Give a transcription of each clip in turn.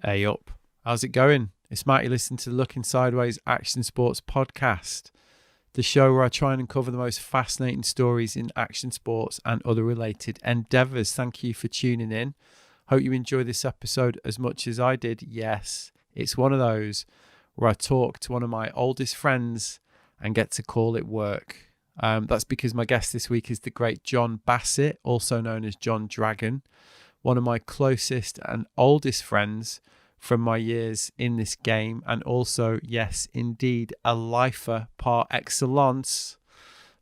Hey up, how's it going? It's Matty listening to the Looking Sideways Action Sports podcast, the show where I try and uncover the most fascinating stories in action sports and other related endeavours. Thank you for tuning in. Hope you enjoy this episode as much as I did. Yes, it's one of those where I talk to one of my oldest friends and get to call it work. That's because my guest this week is the great John Bassett, also known as John Dragon, one of my closest and oldest friends from my years in this game, and also, yes, indeed, a lifer par excellence.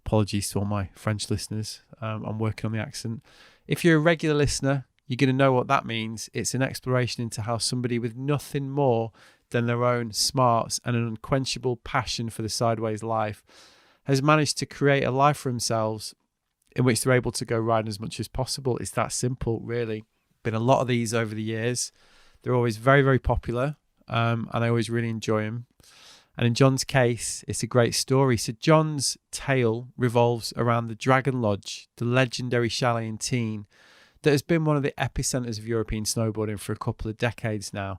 Apologies to all my French listeners. I'm working on the accent. If you're a regular listener, you're going to know what that means. It's an exploration into how somebody with nothing more than their own smarts and an unquenchable passion for the sideways life has managed to create a life for themselves in which they're able to go riding as much as possible. It's that simple, really. Been a lot of these over the years. They're always very, very popular, and I always really enjoy them. And in John's case, it's a great story. So John's tale revolves around the Dragon Lodge, the legendary chalet in Tignes, that has been one of the epicentres of European snowboarding for a couple of decades now.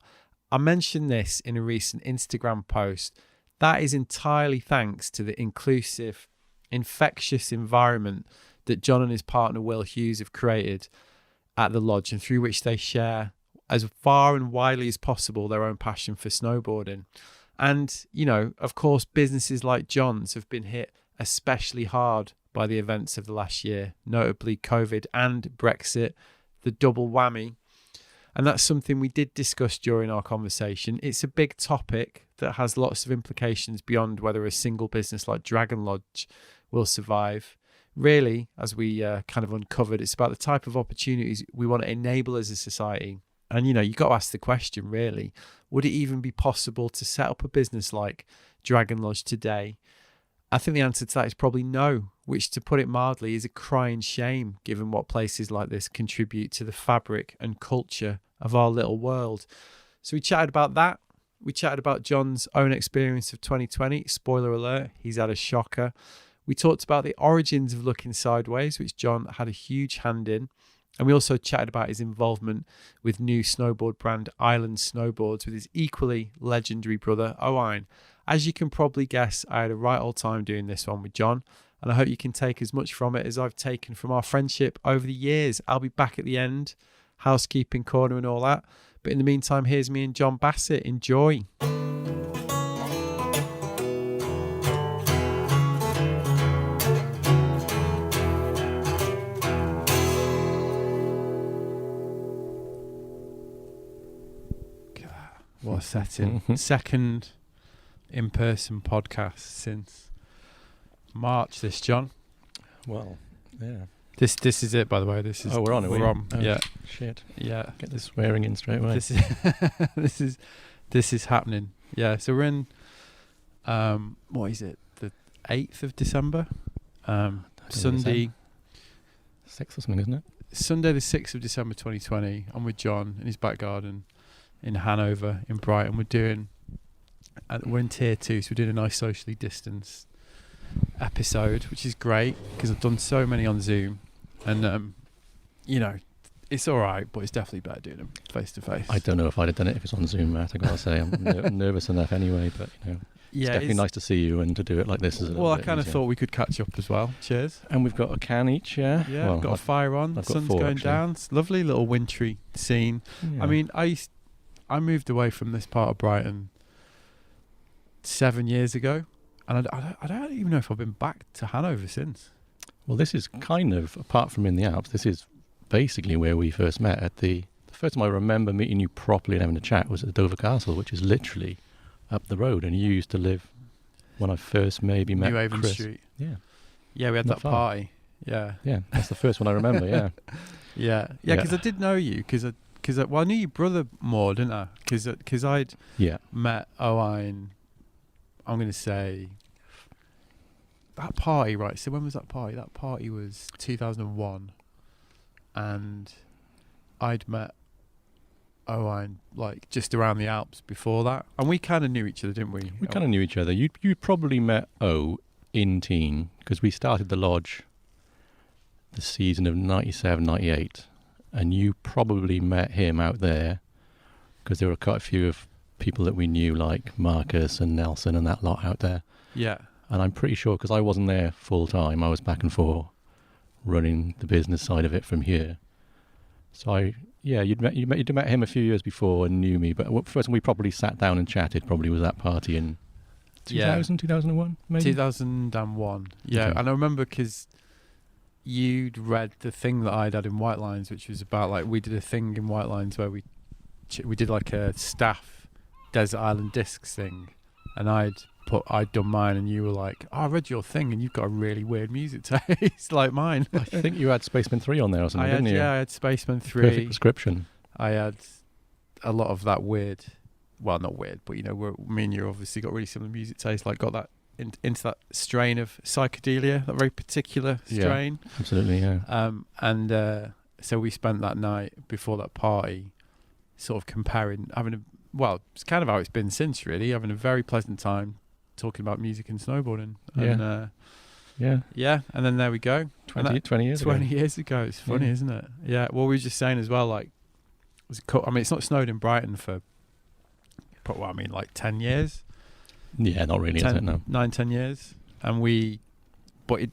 I mentioned this in a recent Instagram post. That is entirely thanks to the inclusive, infectious environment that John and his partner Will Hughes have created at the lodge, and through which they share as far and widely as possible their own passion for snowboarding. And, you know, of course, businesses like John's have been hit especially hard by the events of the last year, notably COVID and Brexit, the double whammy. And that's something we did discuss during our conversation. It's a big topic that has lots of implications beyond whether a single business like Dragon Lodge will survive. Really, as we kind of uncovered, it's about the type of opportunities we want to enable as a society. And, you know, you've got to ask the question, really, would it even be possible to set up a business like Dragon Lodge today? I think the answer to that is probably no, which, to put it mildly, is a crying shame, given what places like this contribute to the fabric and culture of our little world. So we chatted about that. We chatted about John's own experience of 2020. Spoiler alert, he's had a shocker. We talked about the origins of Looking Sideways, which John had a huge hand in. And we also chatted about his involvement with new snowboard brand Island Snowboards with his equally legendary brother, Owain. As you can probably guess, I had a right old time doing this one with John, and I hope you can take as much from it as I've taken from our friendship over the years. I'll be back at the end, housekeeping corner and all that. But in the meantime, here's me and John Bassett. Enjoy. What a setting. Second in-person podcast since March, this, John. Well, yeah. This is it, by the way. This is we're on it. We're on. Oh, yeah. Shit. Yeah. Get the swearing in straight away. This is happening. Yeah. So we're in what is it? The 8th of December. Sunday. 6th or something, isn't it? Sunday the 6th of December 2020. I'm with John in his back garden in Hanover, in Brighton. We're in tier 2, so we're doing a nice socially distanced episode, which is great because I've done so many on Zoom, and you know, it's all right, but it's definitely better doing them face to face. I don't know if I'd have done it if it's on Zoom, Matt. I gotta say, I'm nervous enough anyway, but you know, it's definitely nice to see you and to do it like this is. Well, I kind of thought we could catch up as well. Cheers. And we've got a can each, yeah. Yeah, well, we've got a fire on. The sun's going down. It's a lovely little wintry scene. Yeah. I mean, I moved away from this part of Brighton 7 years ago, and I don't even know if I've been back to Hanover since. Well, this is kind of, apart from in the Alps, this is basically where we first met. At the first time I remember meeting you properly and having a chat was at Dover Castle, which is literally up the road, and you used to live when I first maybe met New Haven Chris. Street. Yeah. Yeah, we had that party. Yeah. Yeah, that's the first one I remember, yeah. Yeah, because I did know you, because I knew your brother more, didn't I? Because I'd met Owain, I'm going to say, that party, right? So when was that party? That party was 2001, and I'd met Owain like just around the Alps before that, and we kind of knew each other, didn't we? We kind of knew each other. You probably met O in Tignes, because we started the lodge the season of 97, 98. And you probably met him out there because there were quite a few of people that we knew, like Marcus and Nelson and that lot out there. Yeah. And I'm pretty sure, because I wasn't there full time, I was back and forth running the business side of it from here. So you'd met him a few years before and knew me, but first time we probably sat down and chatted probably was that party in 2001, maybe? 2001. Yeah, Okay. and I remember because you'd read the thing that I'd had in White Lines, which was about, like, we did a thing in White Lines where we did like a staff Desert Island Discs thing, and I'd done mine, and you were like, I read your thing and you've got a really weird music taste like mine. I think you had Spaceman 3 on there or something, didn't you? Yeah, I had Spaceman 3. Perfect Prescription. I had a lot of that weird, well, not weird, but, you know, me and you obviously got really similar music taste, like got that into that strain of psychedelia, that very particular strain. Yeah, absolutely, yeah. So we spent that night before that party sort of comparing, it's kind of how it's been since, really, having a very pleasant time talking about music and snowboarding. And, yeah, and then there we go. 20 years ago. 20 years ago. It's funny, isn't it? Yeah, well, we were just saying as well, like, it's not snowed in Brighton for, like 10 years. Yeah, not really, is it? No. 9-10 years. And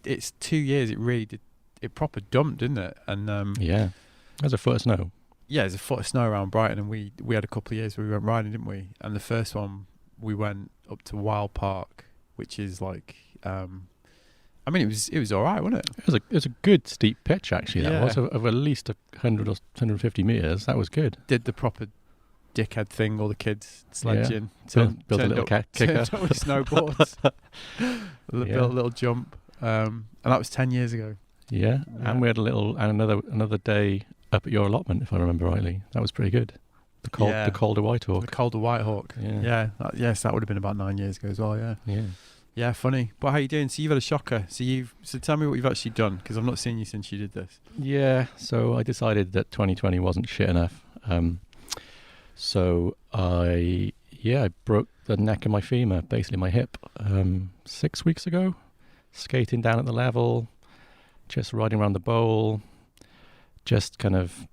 it's 2 years, it really did, it proper dumped, didn't it? And yeah, there's a foot of snow. Yeah, there's a foot of snow around Brighton, and we had a couple of years where we went riding, didn't we? And the first one, we went up to Wild Park, which is like, it was all right, wasn't it? It was a good steep pitch, actually. That was of at least 100 or 150 meters. That was good. Did the proper dickhead thing, all the kids sledging. Yeah. Built a little kicker. Turned up with snowboards. Built a little jump. And that was 10 years ago. Yeah, and we had another day up at your allotment, if I remember rightly. That was pretty good. The Calder Whitehawk. The Calder Whitehawk. Yeah. Yes, that would have been about 9 years ago as well. Yeah. Yeah. Yeah, funny. But how you doing? So you've had a shocker. So tell me what you've actually done, because I've not seen you since you did this. Yeah. So I decided that 2020 wasn't shit enough. So I broke the neck of my femur, basically my hip, 6 weeks ago. Skating down at the level, just riding around the bowl, just kind of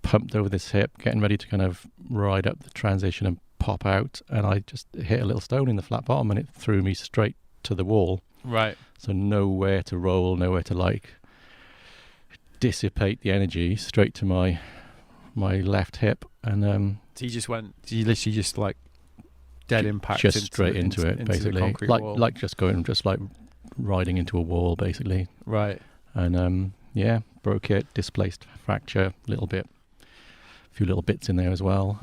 pumped over this hip, getting ready to kind of ride up the transition and pop out, and I just hit a little stone in the flat bottom, and it threw me straight to the wall. Right. So nowhere to roll, nowhere to like dissipate the energy, straight to my left hip, and so you literally just like dead impact, just straight into it, basically, like just riding into a wall, basically. Right. And broke it, displaced fracture a little bit, a few little bits in there as well.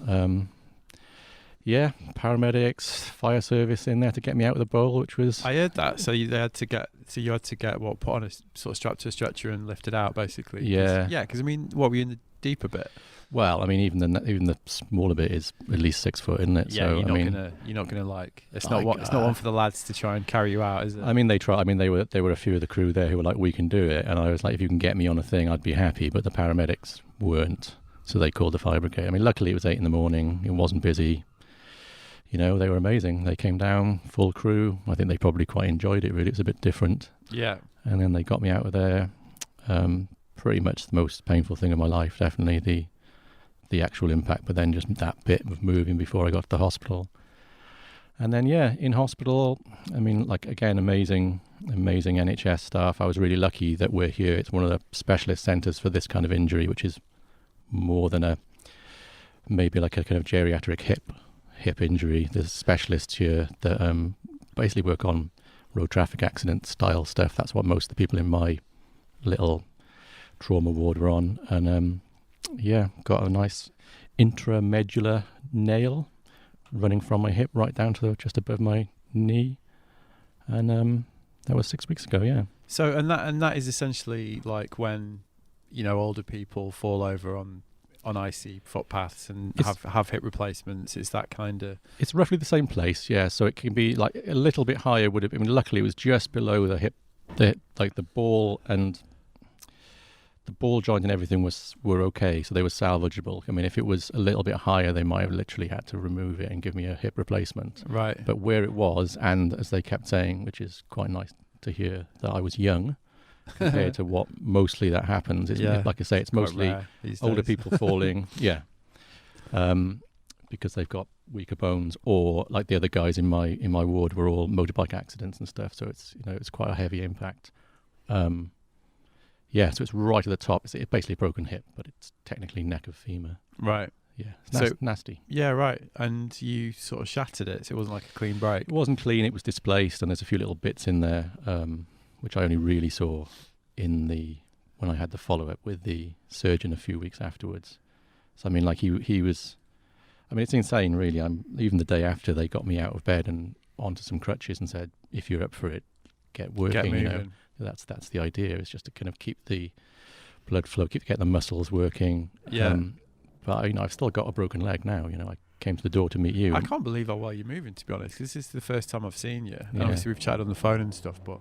Paramedics, fire service in there to get me out of the bowl, which was... I heard that. So you had to get put on a sort of strap to a stretcher and lifted out, basically. Yeah. Yeah, because were you in the deeper bit? Well, I mean, even the smaller bit is at least 6 foot, isn't it? Yeah, so, you're not gonna like. It's not one for the lads to try and carry you out, is it? I mean, they try. I mean, they were a few of the crew there who were like, "We can do it," and I was like, "If you can get me on a thing, I'd be happy." But the paramedics weren't, so they called the fire brigade. I mean, luckily it was 8 a.m. It wasn't busy. You know, they were amazing. They came down, full crew. I think they probably quite enjoyed it. Really, it's a bit different. Yeah. And then they got me out of there. Pretty much the most painful thing of my life, definitely the actual impact, but then just that bit of moving before I got to the hospital. And then, in hospital, I mean, like, again, amazing NHS staff. I was really lucky that we're here. It's one of the specialist centres for this kind of injury, which is more than maybe like a kind of geriatric hip injury. There's specialists here that basically work on road traffic accident style stuff. That's what most of the people in my little trauma ward were on. And got a nice intramedular nail running from my hip right down to just above my knee, and that was 6 weeks ago. Yeah. So and that is essentially like when, you know, older people fall over on icy footpaths and have hip replacements. It's that kind of. It's roughly the same place, yeah. So it can be like a little bit higher. Would have been. Luckily, it was just below the hip, like the ball and. The ball joint and everything were okay, so they were salvageable. I mean, if it was a little bit higher, they might have literally had to remove it and give me a hip replacement. Right. But where it was, and as they kept saying, which is quite nice to hear, that I was young compared to what mostly that happens. Like I say, it's mostly older people falling. Yeah. because they've got weaker bones, or like the other guys in my ward were all motorbike accidents and stuff. So it's it's quite a heavy impact. Yeah, so it's right at the top. It's basically a broken hip, but it's technically neck of femur. Right. Yeah, it's nasty. Yeah, right. And you sort of shattered it, so it wasn't like a clean break. It wasn't clean. It was displaced, and there's a few little bits in there, which I only really saw when I had the follow-up with the surgeon a few weeks afterwards. So, I mean, like he was... I mean, it's insane, really. Even the day after, they got me out of bed and onto some crutches and said, if you're up for it, get working, Get moving. That's the idea, is just to kind of keep the blood flow, get the muscles working. Yeah. But, I've still got a broken leg now. I came to the door to meet you. I can't believe how well you're moving, to be honest. This is the first time I've seen you. And Yeah. obviously, we've chatted on the phone and stuff, but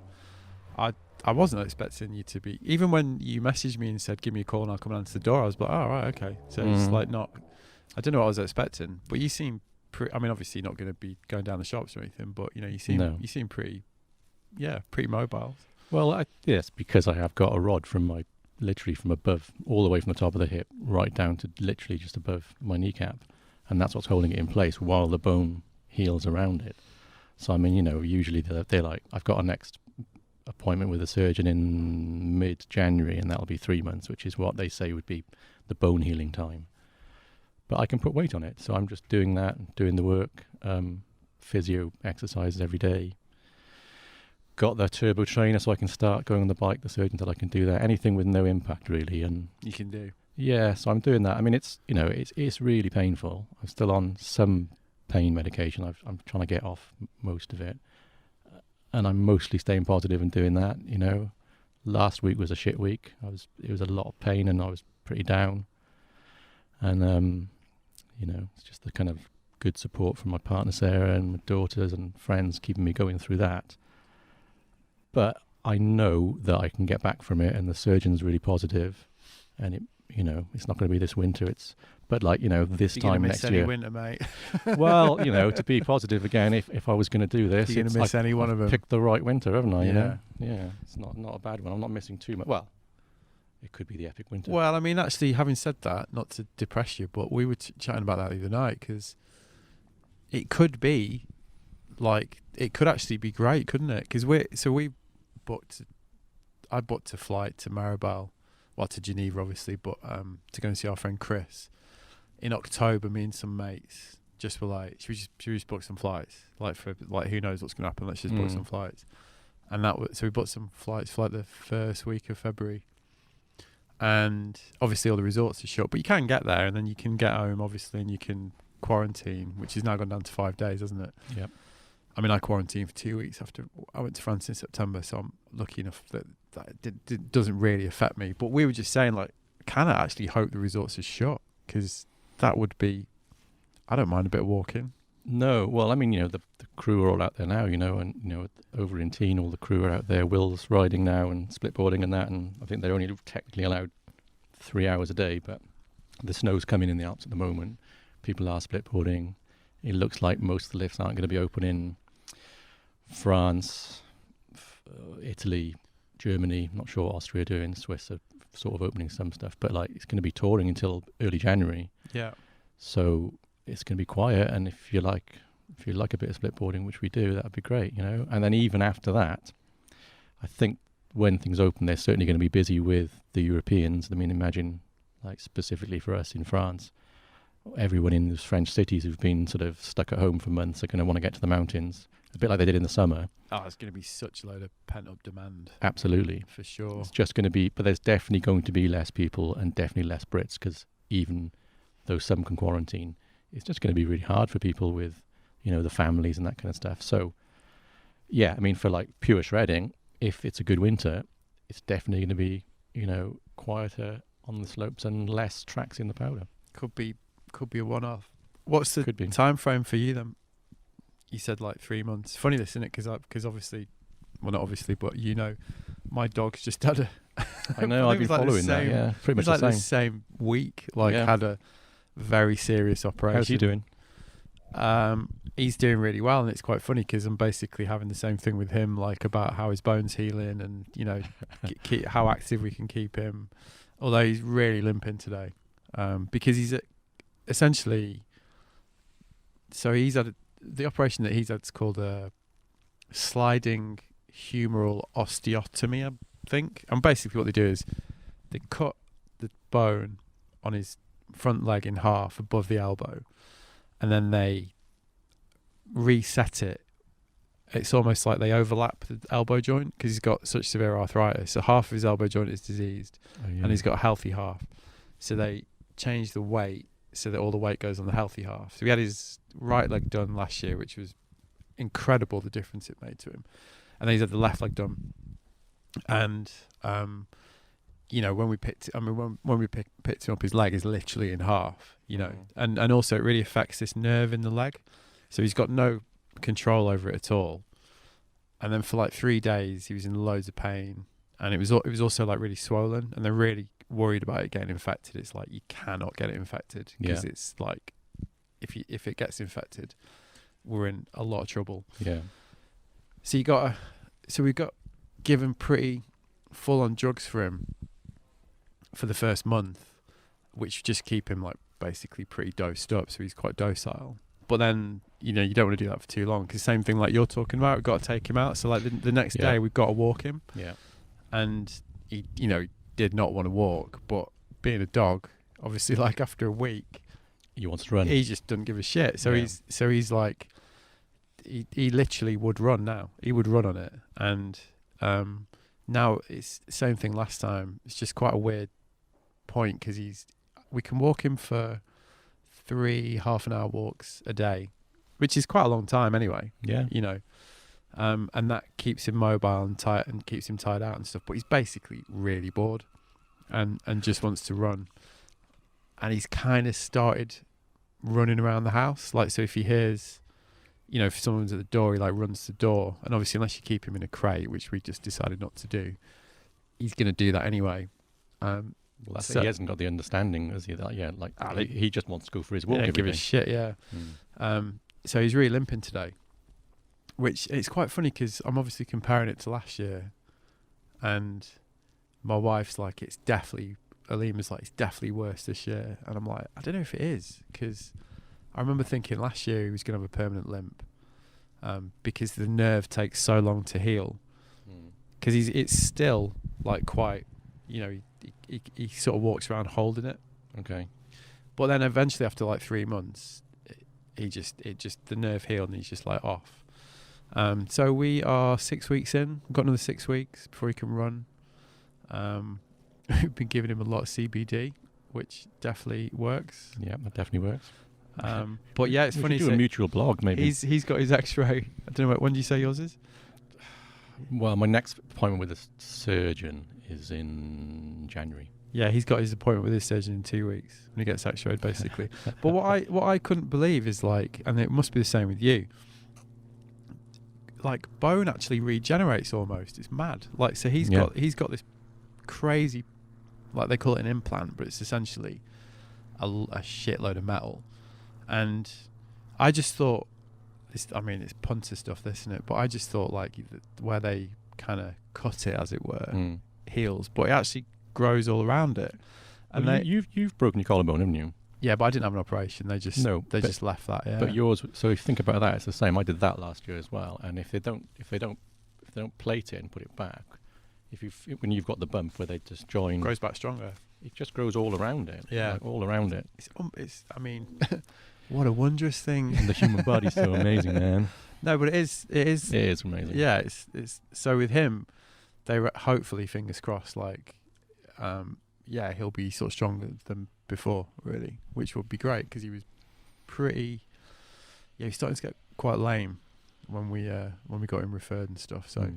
I wasn't expecting you to be... Even when you messaged me and said, give me a call and I'll come and answer the door, I was like, oh, right, okay. So it's like not... I don't know what I was expecting, but you seem pretty... I mean, obviously, you're not going to be going down the shops or anything, but, you seem pretty mobile. Well, yes, because I have got a rod literally from above, all the way from the top of the hip, right down to literally just above my kneecap. And that's what's holding it in place while the bone heals around it. So, I mean, usually they're like, I've got a next appointment with a surgeon in mid-January, and that'll be 3 months, which is what they say would be the bone healing time. But I can put weight on it, so I'm just doing that, doing the work, physio exercises every day. Got the turbo trainer so I can start going on the bike. The surgeon said I can do that. Anything with no impact, really. And You can do. yeah, so I'm doing that. I mean, it's really painful. I'm still on some pain medication. I'm trying to get off most of it. And I'm mostly staying positive and doing that, Last week was a shit week. It was a lot of pain and I was pretty down. And, it's just the kind of good support from my partner, Sarah, and my daughters and friends keeping me going through that. But I know that I can get back from it, and the surgeon's really positive, and it's not going to be this winter. But this You're time miss next any year. winter, mate. Well, to be positive again, if I was going to do this, You're going to miss any one of them. Picked the right winter, haven't I? Yeah. Yeah. It's not a bad one. I'm not missing too much. Well, it could be the epic winter. Well, I mean, actually, having said that, not to depress you, but we were chatting about that the other night, because it could be it could actually be great, couldn't it? Because I booked a flight to Maribel, to Geneva, obviously, but to go and see our friend Chris in October. Me and some mates just were like, should we just book some flights? For who knows what's going to happen? Let's just book some flights. And so we booked some flights for the first week of February. And obviously all the resorts are shut, but you can get there and then you can get home, obviously, and you can quarantine, which has now gone down to 5 days, hasn't it? Yep. I mean, I quarantined for 2 weeks after I went to France in September, so I'm lucky enough that it doesn't really affect me. But we were just saying, can I actually hope the resorts are shut? Because that would be... I don't mind a bit of walking. No, well, I mean, the crew are all out there now, and, over in Tignes, all the crew are out there. Will's riding now and splitboarding and that, and I think they're only technically allowed 3 hours a day, but the snow's coming in the Alps at the moment. People are splitboarding. It looks like most of the lifts aren't going to be open in France, Italy, Germany. I'm not sure what Austria are doing. Swiss are sort of opening some stuff, but it's going to be touring until early January. Yeah. So it's going to be quiet, and if you like a bit of splitboarding, which we do, that would be great, And then even after that, I think when things open, they're certainly going to be busy with the Europeans. I mean, imagine, specifically for us in France, everyone in those French cities who've been sort of stuck at home for months are going to want to get to the mountains, a bit like they did in the summer. Oh, it's going to be such a load of pent-up demand. Absolutely. For sure. It's just going to be, but there's definitely going to be less people and definitely less Brits, because even though some can quarantine, it's just going to be really hard for people with, the families and that kind of stuff. So, yeah, I mean, for pure shredding, if it's a good winter, it's definitely going to be, quieter on the slopes and less tracks in the powder. Could be a one-off. What's the time frame for you then? You said 3 months. Funny this, isn't it? Because obviously, well, not obviously, but my dog's just had a... I know, I've been following that, yeah. Pretty much the same. The same week, had a very serious operation. How's he doing? He's doing really well, and it's quite funny because I'm basically having the same thing with him, about how his bone's healing and, how active we can keep him. Although he's really limping today, because he's essentially so he's had the operation that he's had's called a sliding humeral osteotomy, I think. And basically what they do is they cut the bone on his front leg in half above the elbow, and then they reset it. It's almost like they overlap the elbow joint because he's got such severe arthritis. So half of his elbow joint is diseased, and he's got a healthy half. So they change the weight so that all the weight goes on the healthy half. So he had his right leg done last year, which was incredible, the difference it made to him. And then he's had the left leg done. And, you know, when we picked him up, his leg is literally in half, you know. And also it really affects this nerve in the leg. So he's got no control over it at all. And then for like 3 days, he was in loads of pain. And it was also like really swollen, and they're really worried about it getting infected. It's like you cannot get it infected because it's like if it gets infected, we're in a lot of trouble. Yeah. So we got given pretty full on drugs for him for the first month, which just keep him like basically pretty dosed up, so he's quite docile. But then, you know, you don't want to do that for too long, because same thing like you're talking about, we've got to take him out. So like the next day we've got to walk him. Yeah. And he, you know, did not want to walk, but being a dog, obviously, like after a week, he wants to run. He just doesn't give a shit. So he's like, he literally would run now. He would run on it, and now it's the same thing last time. It's just quite a weird point because we can walk him for 3 half-an-hour walks a day, which is quite a long time anyway. Yeah, you know. And that keeps him mobile and tight and keeps him tied out and stuff. But he's basically really bored and just wants to run. And he's kind of started running around the house. Like, so if he hears, you know, if someone's at the door, he like runs to the door. And obviously, unless you keep him in a crate, which we just decided not to do, he's going to do that anyway. Well, that's he hasn't got the understanding, has he? That he just wants to go for his walk. Yeah, give a shit. Yeah. So he's really limping today. Which it's quite funny because I'm obviously comparing it to last year, and my wife's like, Alima's like, it's definitely worse this year, and I'm like, I don't know if it is, because I remember thinking last year he was going to have a permanent limp, because the nerve takes so long to heal, because it's still like quite, you know, he sort of walks around holding it. Okay, but then eventually after like 3 months, the nerve healed and he's just like off. So we are 6 weeks in. We've got another 6 weeks before he can run. We've been giving him a lot of CBD, which definitely works. Yeah, that definitely works. But yeah, it's we funny. Do a mutual blog, maybe. He's got his X-ray. I don't know. When do you say yours is? Well, my next appointment with a surgeon is in January. Yeah, he's got his appointment with his surgeon in 2 weeks when he gets X-rayed, basically. But what I couldn't believe is like, and it must be the same with you. Like bone actually regenerates almost. It's mad. Like, so he's got this crazy, like they call it an implant, but it's essentially a shitload of metal. And I just thought this. I mean, it's punter stuff, this, isn't it? But I just thought like where they kind of cut it, as it were, heals, but it actually grows all around it. And well, you've broken your collarbone, haven't you? Yeah, but I didn't have an operation. They just left that. Yeah. But yours. So if you think about that, it's the same. I did that last year as well. And if they don't plate it and put it back, when you've got the bump where they just join, it grows back stronger. It just grows all around it. Yeah, like all around it. It's. I mean, what a wondrous thing. And the human body's so amazing, man. No, but it is. It is amazing. Yeah, it's. So with him, they were hopefully, fingers crossed, like, he'll be sort of stronger than before, really, which would be great because he was pretty. Yeah, he's starting to get quite lame when we got him referred and stuff. So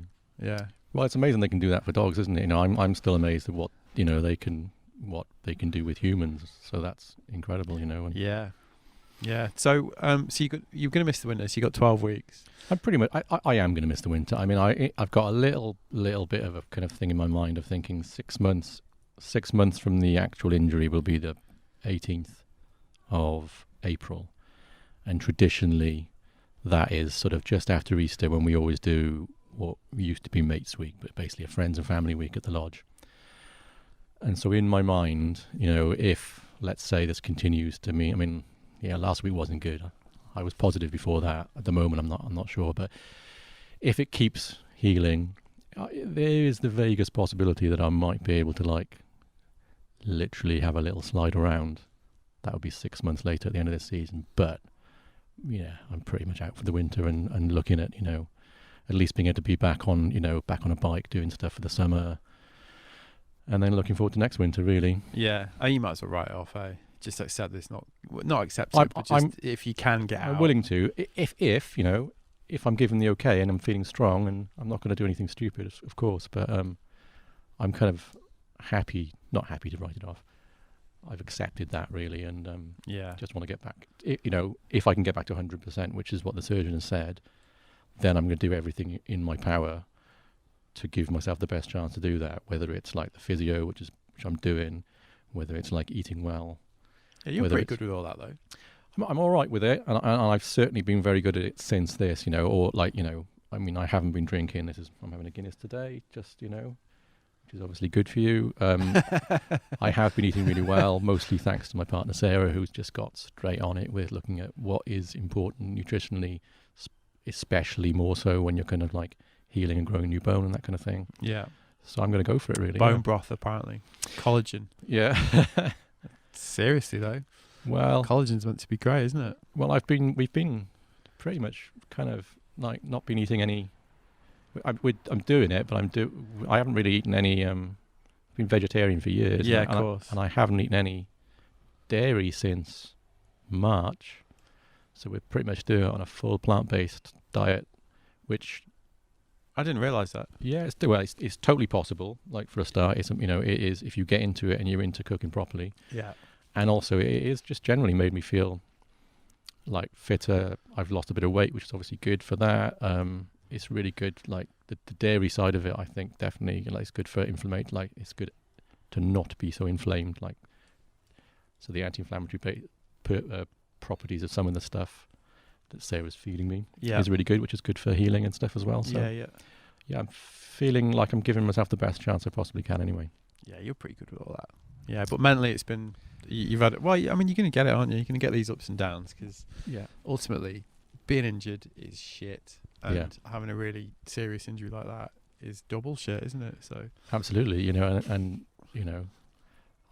yeah. Well, it's amazing they can do that for dogs, isn't it? You know, I'm still amazed at what they can do with humans. So that's incredible, you know. And yeah. So you're going to miss the winter. So you got 12 weeks. I'm pretty much. I am going to miss the winter. I mean, I've got a little bit of a kind of thing in my mind of thinking 6 months. 6 months from the actual injury will be the 18th of April, and traditionally, that is sort of just after Easter when we always do what used to be Mates Week, but basically a friends and family week at the lodge. And so in my mind, you know, if let's say this continues to me, I mean, yeah, last week wasn't good. I was positive before that. At the moment, I'm not sure. But if it keeps healing, there is the vaguest possibility that I might be able to like literally have a little slide around. That would be 6 months later at the end of this season. But yeah, I'm pretty much out for the winter and looking at, you know, at least being able to be back on a bike doing stuff for the summer, and then looking forward to next winter really. Yeah, you might as well write it off, just accept this, not accept it, but just if you can get out. I'm willing to, if you know, if I'm given the okay and I'm feeling strong, and I'm not going to do anything stupid, of course, but I'm kind of not happy to write it off. I've accepted that really, and just want to get back. You know, if I can get back to 100%, which is what the surgeon has said, then I'm going to do everything in my power to give myself the best chance to do that. Whether it's like the physio, which I'm doing, whether it's like eating well. Yeah, you're pretty good with all that though. I'm all right with it, and I've certainly been very good at it since this. You know, or like, you know, I mean, I haven't been drinking. I'm having a Guinness today, just, you know, which is obviously good for you. I have been eating really well, mostly thanks to my partner Sarah, who's just got straight on it with looking at what is important nutritionally, especially more so when you're kind of like healing and growing new bone and that kind of thing. Yeah. So I'm going to go for it really. Bone broth, apparently. Collagen. Yeah. Seriously though. Well, collagen's meant to be great, isn't it? Well, we've been pretty much kind of like not been eating any. I'm doing it, but I haven't really eaten any. Been vegetarian for years. Yeah, of course. And I haven't eaten any dairy since March. So we're pretty much doing it on a full plant-based diet, which I didn't realise that. Yeah, it's totally possible. Like for a start, it is if you get into it and you're into cooking properly. Yeah. And also, it is just generally made me feel like fitter. I've lost a bit of weight, which is obviously good for that. It's really good. Like the dairy side of it, I think definitely like it's good for inflammation. Like it's good to not be so inflamed. Like so, the anti-inflammatory properties of some of the stuff that Sarah's feeding me is really good, which is good for healing and stuff as well. So yeah, I'm feeling like I'm giving myself the best chance I possibly can. Anyway. Yeah, you're pretty good with all that. Yeah, but mentally, it's been. You've had it. Well, I mean, you're going to get it, aren't you? You're going to get these ups and downs because ultimately, being injured is shit, and having a really serious injury like that is double shit, isn't it? So absolutely, you know, and you know,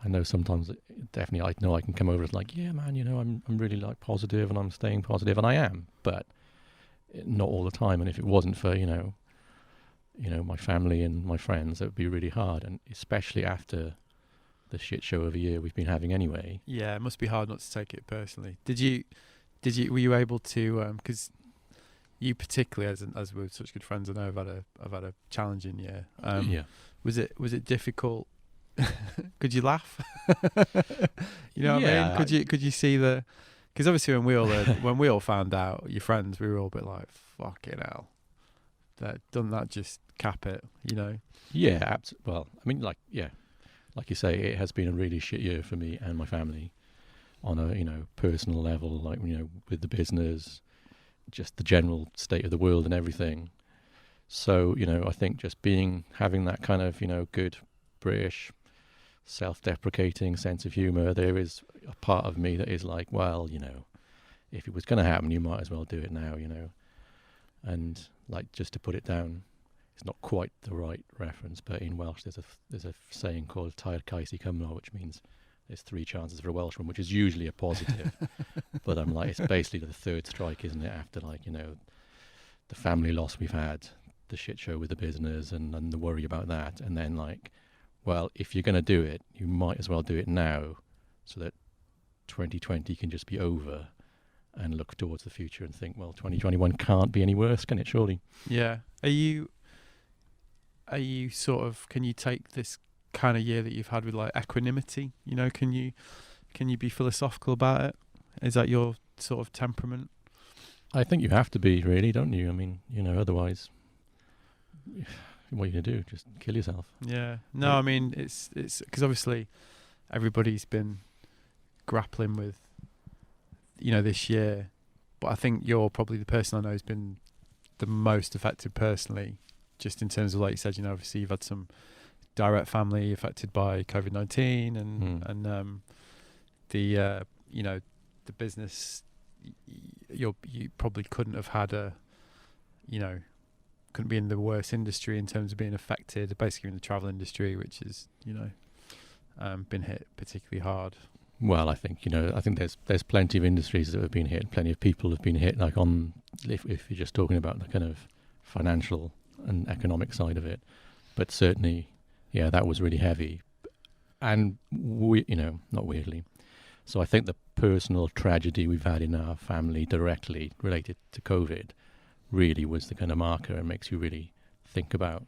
I know sometimes definitely I know I can come over as like, yeah, man, you know, I'm really like positive and I'm staying positive, and I am, but not all the time. And if it wasn't for you know, my family and my friends, it would be really hard, and especially after the shit show of a year we've been having anyway. Yeah, it must be hard not to take it personally. Were you able to, because you particularly, as we're such good friends, I know I've had a challenging year. Was it difficult? Could you laugh? You know what I mean? Could you see because obviously when we all found out, your friends, we were all a bit like, fucking hell. Doesn't that just cap it, you know? Yeah, well, I mean, like you say, it has been a really shit year for me and my family on a, personal level, like, with the business, just the general state of the world and everything. So, I think just having that kind of, good British self-deprecating sense of humour, there is a part of me that is like, well, if it was going to happen, you might as well do it now, And like, just to put it down, it's not quite the right reference, but in Welsh there's a saying called tair cais I Cymro, which means there's 3 chances for a Welshman, which is usually a positive. But I'm like, it's basically the third strike, isn't it? After the family loss we've had, the shit show with the business, and the worry about that, and then like, well, if you're going to do it, you might as well do it now, so that 2020 can just be over, and look towards the future and think, well, 2021 can't be any worse, can it? Surely. Yeah. Are you sort of, can you take this kind of year that you've had with like equanimity? Can you be philosophical about it? Is that your sort of temperament? I think you have to be, really, don't you? I mean, otherwise, what are you going to do? Just kill yourself. Yeah. No, I mean, it's because obviously everybody's been grappling with, this year, but I think you're probably the person I know who's been the most affected personally, just in terms of, like you said, obviously you've had some direct family affected by COVID-19 and the business you probably couldn't have had couldn't be in the worst industry in terms of being affected, basically in the travel industry, which is, been hit particularly hard. Well, I think there's plenty of industries that have been hit, plenty of people have been hit. Like if you're just talking about the kind of financial and economic side of it, but certainly, yeah, that was really heavy, and not weirdly. So I think the personal tragedy we've had in our family directly related to COVID really was the kind of marker and makes you really think about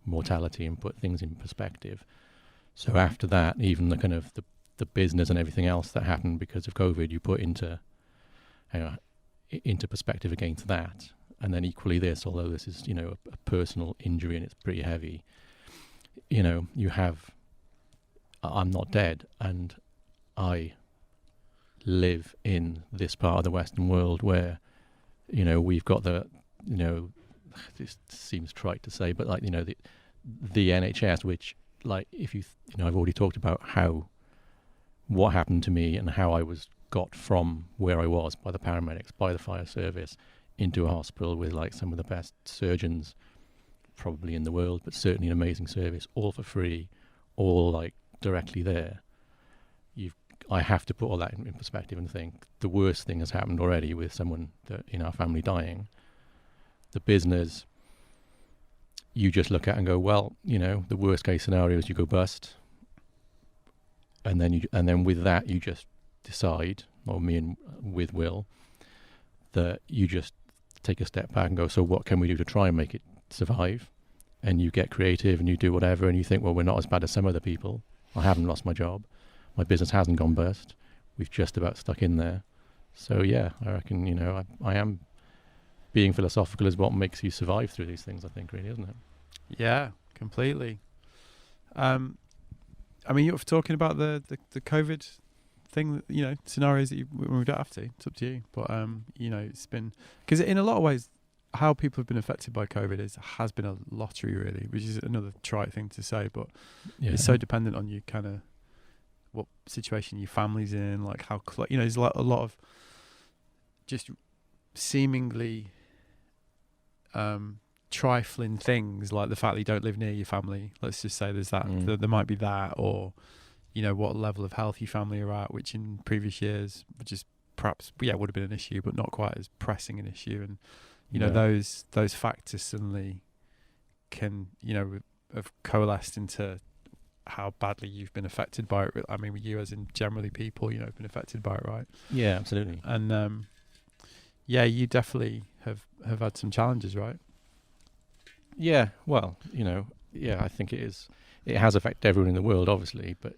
mortality and put things in perspective. So after that, even the kind of the business and everything else that happened because of COVID, you put into perspective against that. And then equally this, although this is, a personal injury and it's pretty heavy, you have, I'm not dead, and I live in this part of the Western world where, we've got this seems trite to say, but the NHS, which if I've already talked about what happened to me and how I got from where I was by the paramedics, by the fire service, into a hospital with some of the best surgeons probably in the world, but certainly an amazing service, all for free, all directly there. I have to put all that in perspective and think the worst thing has happened already with someone in our family dying. The business, you just look at and go, well, the worst case scenario is you go bust, and then with that you just decide, or me and with Will, that you just take a step back and go, so what can we do to try and make it survive? And you get creative and you do whatever, and you think, well, we're not as bad as some other people. I haven't lost my job. My business hasn't gone bust. We've just about stuck in there. So yeah, I reckon, I am being philosophical is what makes you survive through these things, I think, really, isn't it? Yeah, completely. You were talking about the COVID thing, scenarios that we don't have to. It's up to you. But it's been, because in a lot of ways, how people have been affected by COVID has been a lottery, really, which is another trite thing to say, but it's so dependent on you kind of what situation your family's in, how there's a lot of just seemingly trifling things, like the fact that you don't live near your family. Let's just say there's that. There might be that, or what level of health your family are at, which in previous years just perhaps would have been an issue, but not quite as pressing an issue. And those factors suddenly can have coalesced into how badly you've been affected by it. I mean, you as in generally people, have been affected by it, right? Yeah, absolutely. And you definitely have had some challenges, right? Yeah, well, I think it has affected everyone in the world, obviously, but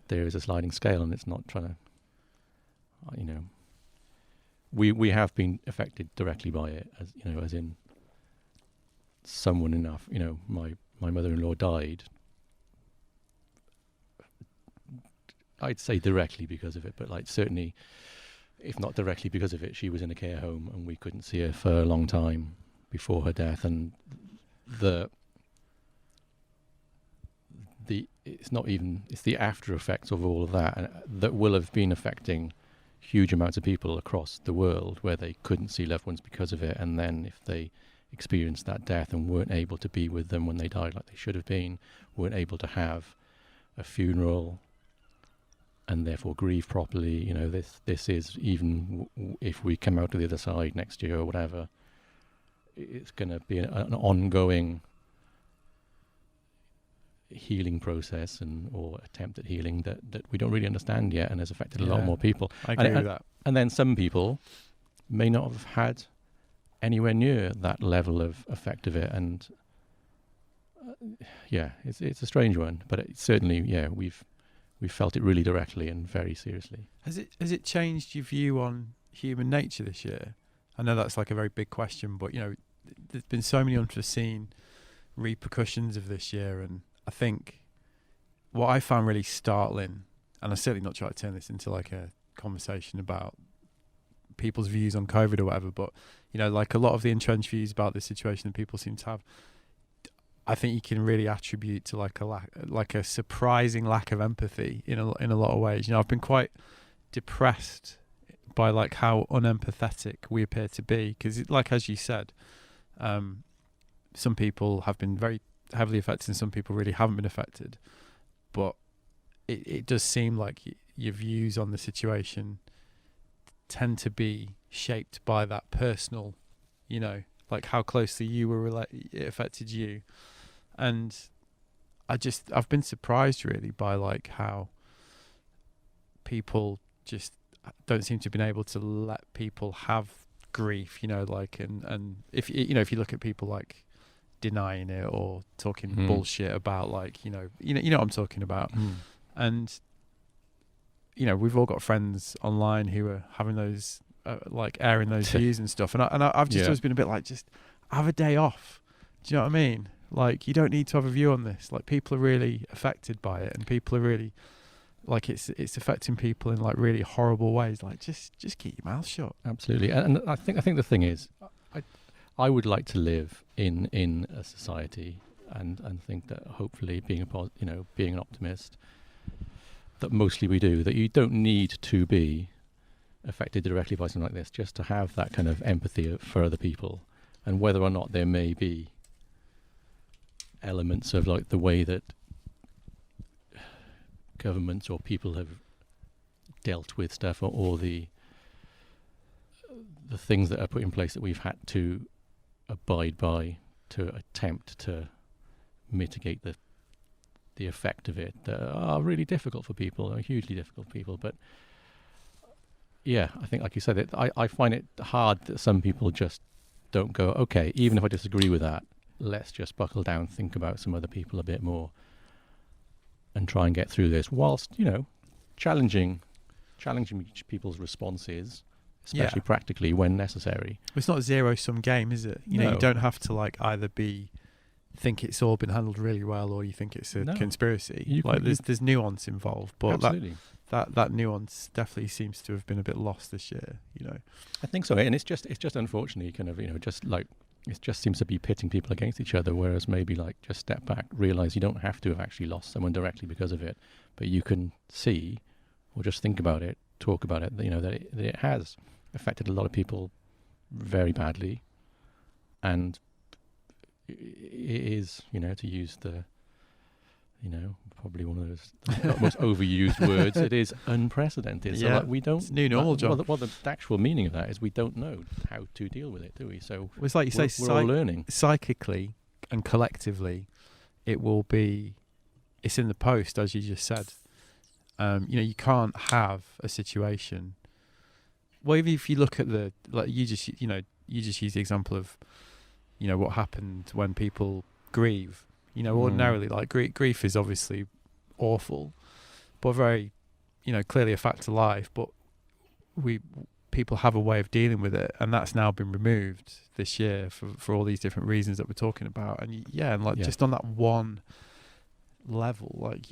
there is a sliding scale, and it's not trying to, we have been affected directly by it, as in someone enough, my mother-in-law died. I'd say directly because of it, but certainly, if not directly because of it, she was in a care home and we couldn't see her for a long time before her death, and it's the after effects of all of that that will have been affecting huge amounts of people across the world where they couldn't see loved ones because of it, and then if they experienced that death and weren't able to be with them when they died like they should have been, weren't able to have a funeral and therefore grieve properly, this is, even if we come out to the other side next year or whatever, it's going to be an ongoing healing process or attempt at healing that we don't really understand yet, and has affected a lot more people. I agree with that. And then some people may not have had anywhere near that level of effect of it, and it's a strange one, but it certainly, we've felt it really directly and very seriously. Has it changed your view on human nature this year? I know that's a very big question, but there's been so many unforeseen repercussions of this year, and I think what I found really startling, and I'm certainly not trying to turn this into a conversation about people's views on COVID or whatever, but a lot of the entrenched views about this situation that people seem to have, I think you can really attribute to a surprising lack of empathy in a lot of ways. I've been quite depressed by like how unempathetic we appear to be, because like as you said, some people have been very heavily affected and some people really haven't been affected, but it does seem like your views on the situation tend to be shaped by that personal, you know, like how closely you were it affected you. And I've been surprised really by like how people just don't seem to have been able to let people have grief, you know, like, and if you know, if you look at people like denying it or talking bullshit about like, you know what I'm talking about. And you know, we've all got friends online who are having those like airing those views and stuff, and I've just always been a bit like, just have a day off. Do you know what I mean? Like, you don't need to have a view on this. Like, people are really affected by it, and people are really like, it's affecting people in like really horrible ways. Like, just keep your mouth shut. Absolutely. And I think the thing is, I would like to live in a society and think that hopefully being an optimist, that mostly we do, that you don't need to be affected directly by something like this just to have that kind of empathy for other people, and whether or not there may be elements of like the way that governments or people have dealt with stuff, or the things that are put in place that we've had to abide by to attempt to mitigate the effect of it, that are really difficult for people, are hugely difficult for people. But yeah, I think like you said, I find it hard that some people just don't go, okay, even if I disagree with that, let's just buckle down, think about some other people a bit more and try and get through this, whilst, you know, challenging people's responses, especially practically when necessary. It's not a zero-sum game, is it? You know, you don't have to like either think it's all been handled really well, or you think it's a conspiracy. There's nuance involved, but that nuance definitely seems to have been a bit lost this year, you know. I think so, and it's just unfortunately kind of, you know, just like it just seems to be pitting people against each other, whereas maybe like just step back, realize you don't have to have actually lost someone directly because of it, but you can see or just think about it, talk about it, you know, that it has affected a lot of people very badly, and it is, you know, to use the, you know, probably one of those most overused words, it is unprecedented. So like, we don't, it's new normal, John. Well, the actual meaning of that is we don't know how to deal with it, do we? So it's like you say, we're all learning. Psychically and collectively, it's in the post, as you just said. You know, you can't have a situation. Well, even if you look at you just use the example of, you know, what happened when people grieve. You know, ordinarily, like grief is obviously awful, but very, you know, clearly a fact of life. But people have a way of dealing with it, and that's now been removed this year for all these different reasons that we're talking about. And just on that one level, like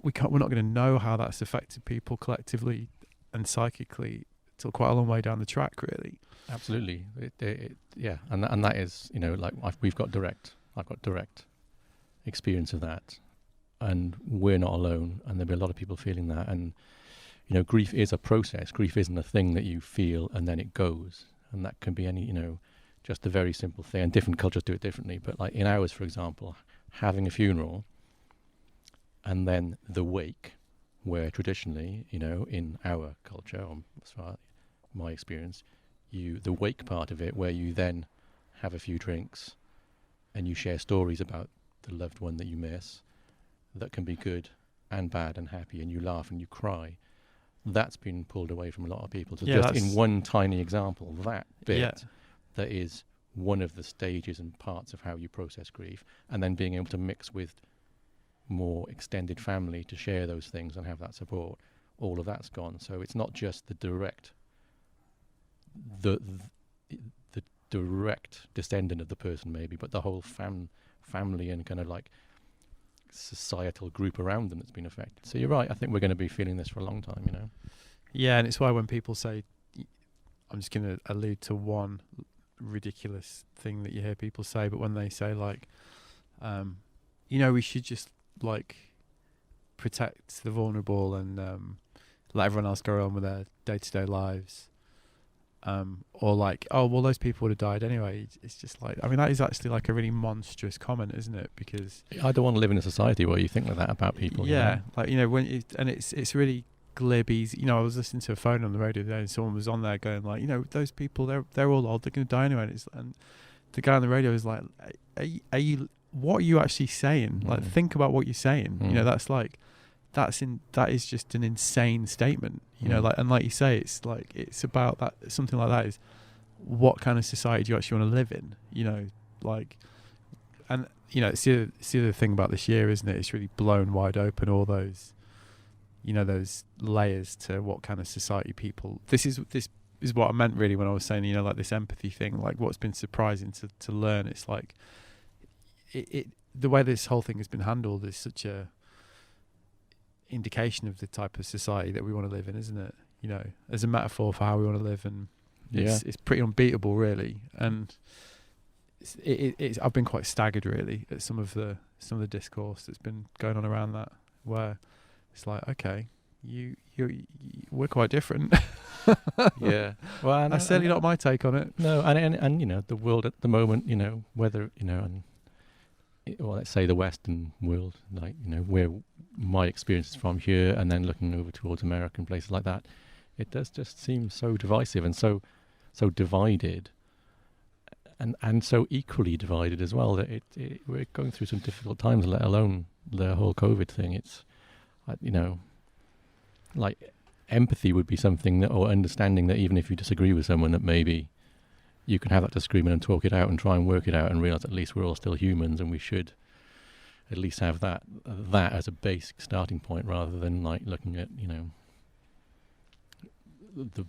we're not going to know how that's affected people collectively and psychically till quite a long way down the track, really. Absolutely, and that is, you know, like I've got direct experience of that, and we're not alone, and there'll be a lot of people feeling that. And you know, grief is a process. Grief isn't a thing that you feel and then it goes, and that can be any, you know, just a very simple thing, and different cultures do it differently. But like in ours, for example, having a funeral and then the wake, where traditionally, you know, in our culture, as far as my experience, the wake part of it, where you then have a few drinks and you share stories about the loved one that you miss, that can be good and bad and happy, and you laugh and you cry, that's been pulled away from a lot of people. So just in one tiny example, that bit that is one of the stages and parts of how you process grief, and then being able to mix with more extended family to share those things and have that support, all of that's gone. So it's not just the direct descendant of the person maybe, but the whole family and kind of like societal group around them that's been affected. So you're right, I think we're going to be feeling this for a long time, you know. Yeah, and it's why when people say, I'm just going to allude to one ridiculous thing that you hear people say, but when they say like, you know, we should just like protect the vulnerable and let everyone else go on with their day-to-day lives. Or like, oh, well, those people would have died anyway. It's just like, I mean, that is actually like a really monstrous comment, isn't it? Because I don't want to live in a society where you think like that about people. Yeah, you know? like, you know, and it's really glib, easy. You know, I was listening to a phone on the radio today, and someone was on there going like, you know, those people, they're all old, they're going to die anyway. And the guy on the radio is like, are you what are you actually saying? Like, think about what you're saying. You know, that is just an insane statement. You know, like, and like you say, it's like, it's about that, something like that is, what kind of society do you actually want to live in? You know, like, and you know, it's the other thing about this year, isn't it? It's really blown wide open all those, you know, those layers to what kind of society people. This is what I meant really when I was saying, you know, like this empathy thing. Like, what's been surprising to learn. It's like the way this whole thing has been handled is such a indication of the type of society that we want to live in, isn't it? You know, as a metaphor for how we want to live, and it's pretty unbeatable, really. And it's I've been quite staggered, really, at some of the discourse that's been going on around that, where it's like, okay, we're quite different. Yeah. Well, that's certainly not my take on it. No, and you know, the world at the moment, you know, whether, you know, well, let's say the Western world, like, you know, where my experience is from here, and then looking over towards America and places like that, it does just seem so divisive and so divided, and so equally divided as well, that we're going through some difficult times, let alone the whole COVID thing. It's, you know, like, empathy would be something that, or understanding that even if you disagree with someone, that maybe you can have that disagreement and talk it out and try and work it out and realize at least we're all still humans, and we should at least have that as a basic starting point, rather than like looking at, you know,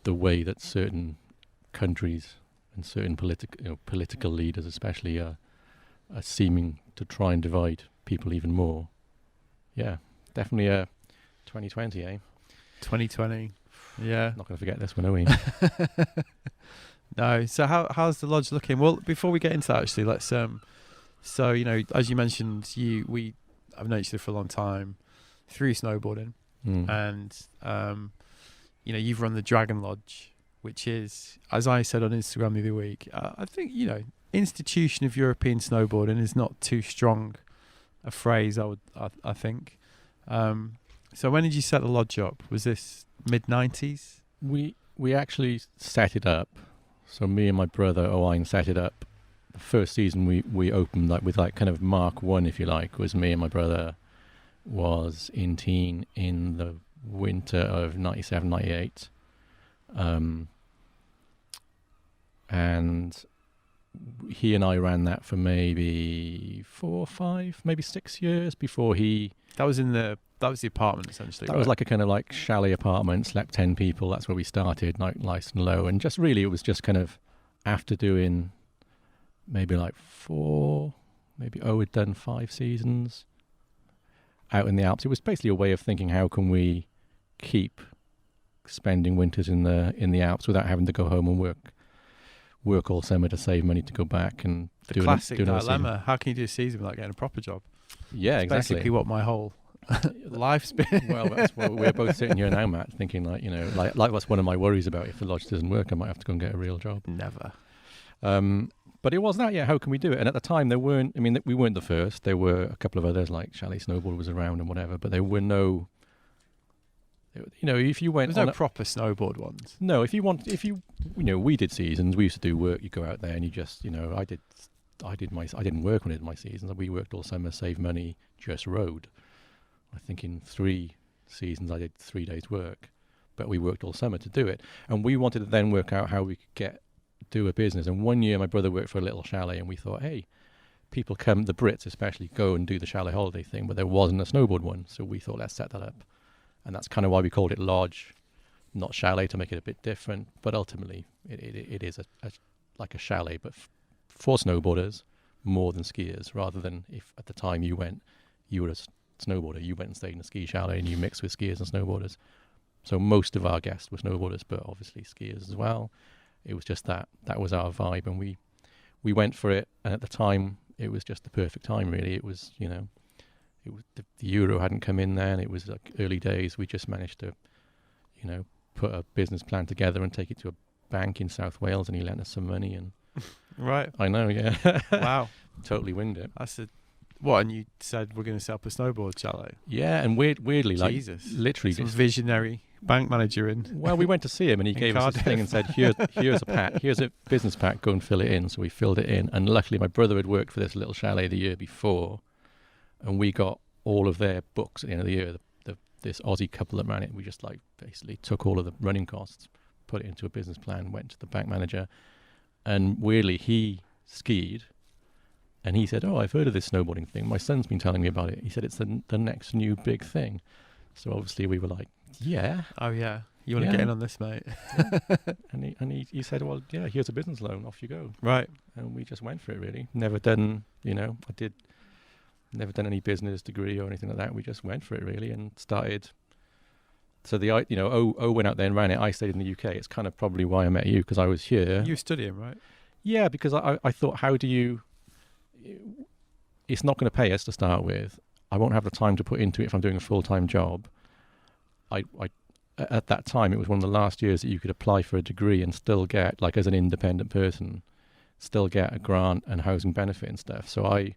the way that certain countries and certain political leaders especially are seeming to try and divide people even more. Yeah, definitely a 2020, eh? 2020, yeah. Not going to forget this one, are we? No. So how's the lodge looking? Well, before we get into that, actually, let's so, you know, as you mentioned, I've known you for a long time through snowboarding, and you know, you've run the Dragon Lodge, which is, as I said on Instagram the other week, I think, you know, institution of European snowboarding is not too strong a phrase. I think. So when did you set the lodge up? Was this mid-90s? We actually set it up. So me and my brother Owain set it up. The first season we opened like with like kind of Mark 1, if you like, was me and my brother was in Tignes in the winter of 97, 98. And he and I ran that for maybe 4 or 5, maybe 6 years before he... That was the apartment, essentially. That was like a kind of like chalet apartment, slept 10 people. That's where we started, like nice and low. And just really, it was just kind of after doing maybe like 4, maybe had done 5 seasons out in the Alps. It was basically a way of thinking, how can we keep spending winters in the Alps without having to go home and work all summer to save money to go back and do classic dilemma. How can you do a season without getting a proper job? Yeah, it's exactly. Basically what my whole life's been. Well, that's what we're both sitting here now, Matt, thinking like, you know, like that's one of my worries about, if the lodge doesn't work, I might have to go and get a real job. Never. But it wasn't that yet. How can we do it? And at the time, there weren't. I mean, we weren't the first. There were a couple of others, like Chalet Snowboard was around and whatever. But there were no. You know, if you went, there's no proper snowboard ones. No, if you know, we did seasons. We used to do work. You go out there and you just, you know, I didn't work when I did my seasons. We worked all summer, saved money, just rode. I think in 3 seasons I did 3 days work, but we worked all summer to do it. And we wanted to then work out how we could do a business. And one year my brother worked for a little chalet, and we thought, hey, people come, the Brits especially, go and do the chalet holiday thing, but there wasn't a snowboard one. So we thought, let's set that up. And that's kind of why we called it lodge, not chalet, to make it a bit different. But ultimately it is like a chalet, but for snowboarders more than skiers, rather than if at the time you were a snowboarder, you went and stayed in a ski chalet and you mixed with skiers and snowboarders. So most of our guests were snowboarders, but obviously skiers as well. It was just that was our vibe, and we went for it. And at the time, it was just the perfect time, really. It was, you know, it was the Euro hadn't come in then. It was like early days. We just managed to, put a business plan together and take it to a bank in South Wales, and he lent us some money. And Right. I know, yeah. Wow. Totally winged it. And you said we're going to set up a snowboard chalet. Yeah, and weirdly, Jesus. like literally, Some visionary bank manager in. Well, we went to see him, and he gave us this thing and said, "Here's a business pack. Go and fill it in." So we filled it in, and luckily, my brother had worked for this little chalet the year before, and we got all of their books at the end of the year. This Aussie couple that ran it, we just like basically took all of the running costs, put it into a business plan, went to the bank manager, and weirdly, he skied. And he said, "Oh, I've heard of this snowboarding thing. My son's been telling me about it." He said, "It's the next new big thing." So obviously we were like, "Yeah." Oh, yeah. You want to get in on this, mate? And he said, "Well, yeah, here's a business loan. Off you go." Right. And we just went for it, really. Never done any business degree or anything like that. We just went for it, really, and started. So O went out there and ran it. I stayed in the UK. It's kind of probably why I met you, because I was here. You were studying, right? Yeah, because I thought, how do you... It's not going to pay us to start with. I won't have the time to put into it if I'm doing a full-time job. At that time, it was one of the last years that you could apply for a degree and still get, like as an independent person, still get a grant and housing benefit and stuff. So I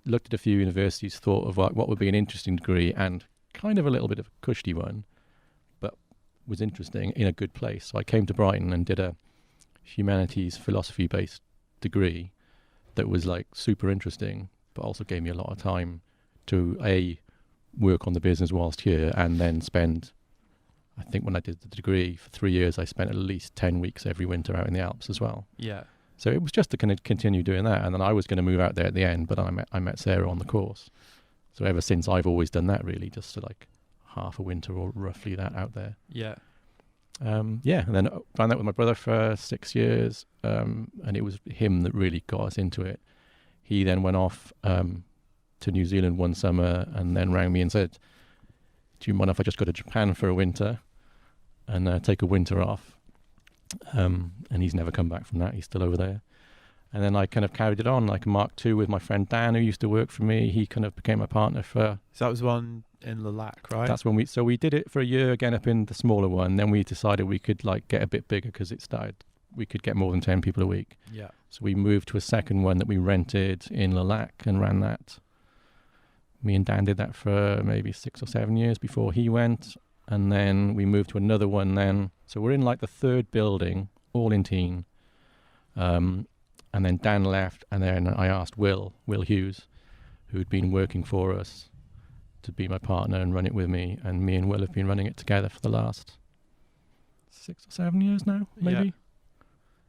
looked at a few universities, thought of what would be an interesting degree and kind of a little bit of a cushy one, but was interesting in a good place. So I came to Brighton and did a humanities philosophy-based degree that was like super interesting, but also gave me a lot of time to work on the business whilst here, and then spend, I think when I did the degree for 3 years, I spent at least 10 weeks every winter out in the Alps as well. Yeah. So it was just to kind of continue doing that, and then I was going to move out there at the end, but I met Sarah on the course. So ever since, I've always done that, really, just to like half a winter or roughly that out there. Yeah. And then ran that with my brother for 6 years, and it was him that really got us into it. He then went off to New Zealand one summer and then rang me and said, "Do you mind if I just go to Japan for a winter and take a winter off?" And he's never come back from that. He's still over there. And then I kind of carried it on like a Mark II with my friend Dan, who used to work for me. He kind of became my partner for... So that was one in Lilac, right? That's when we did it for a year again up in the smaller one. Then we decided we could like get a bit bigger because we could get more than 10 people a week. Yeah. So we moved to a second one that we rented in Lilac and ran that. Me and Dan did that for maybe 6 or 7 years before he went. And then we moved to another one then. So we're in like the third building, all in Tignes. And then Dan left, and then I asked Will Hughes, who'd been working for us, to be my partner and run it with me. And me and Will have been running it together for the last 6 or 7 years now, maybe.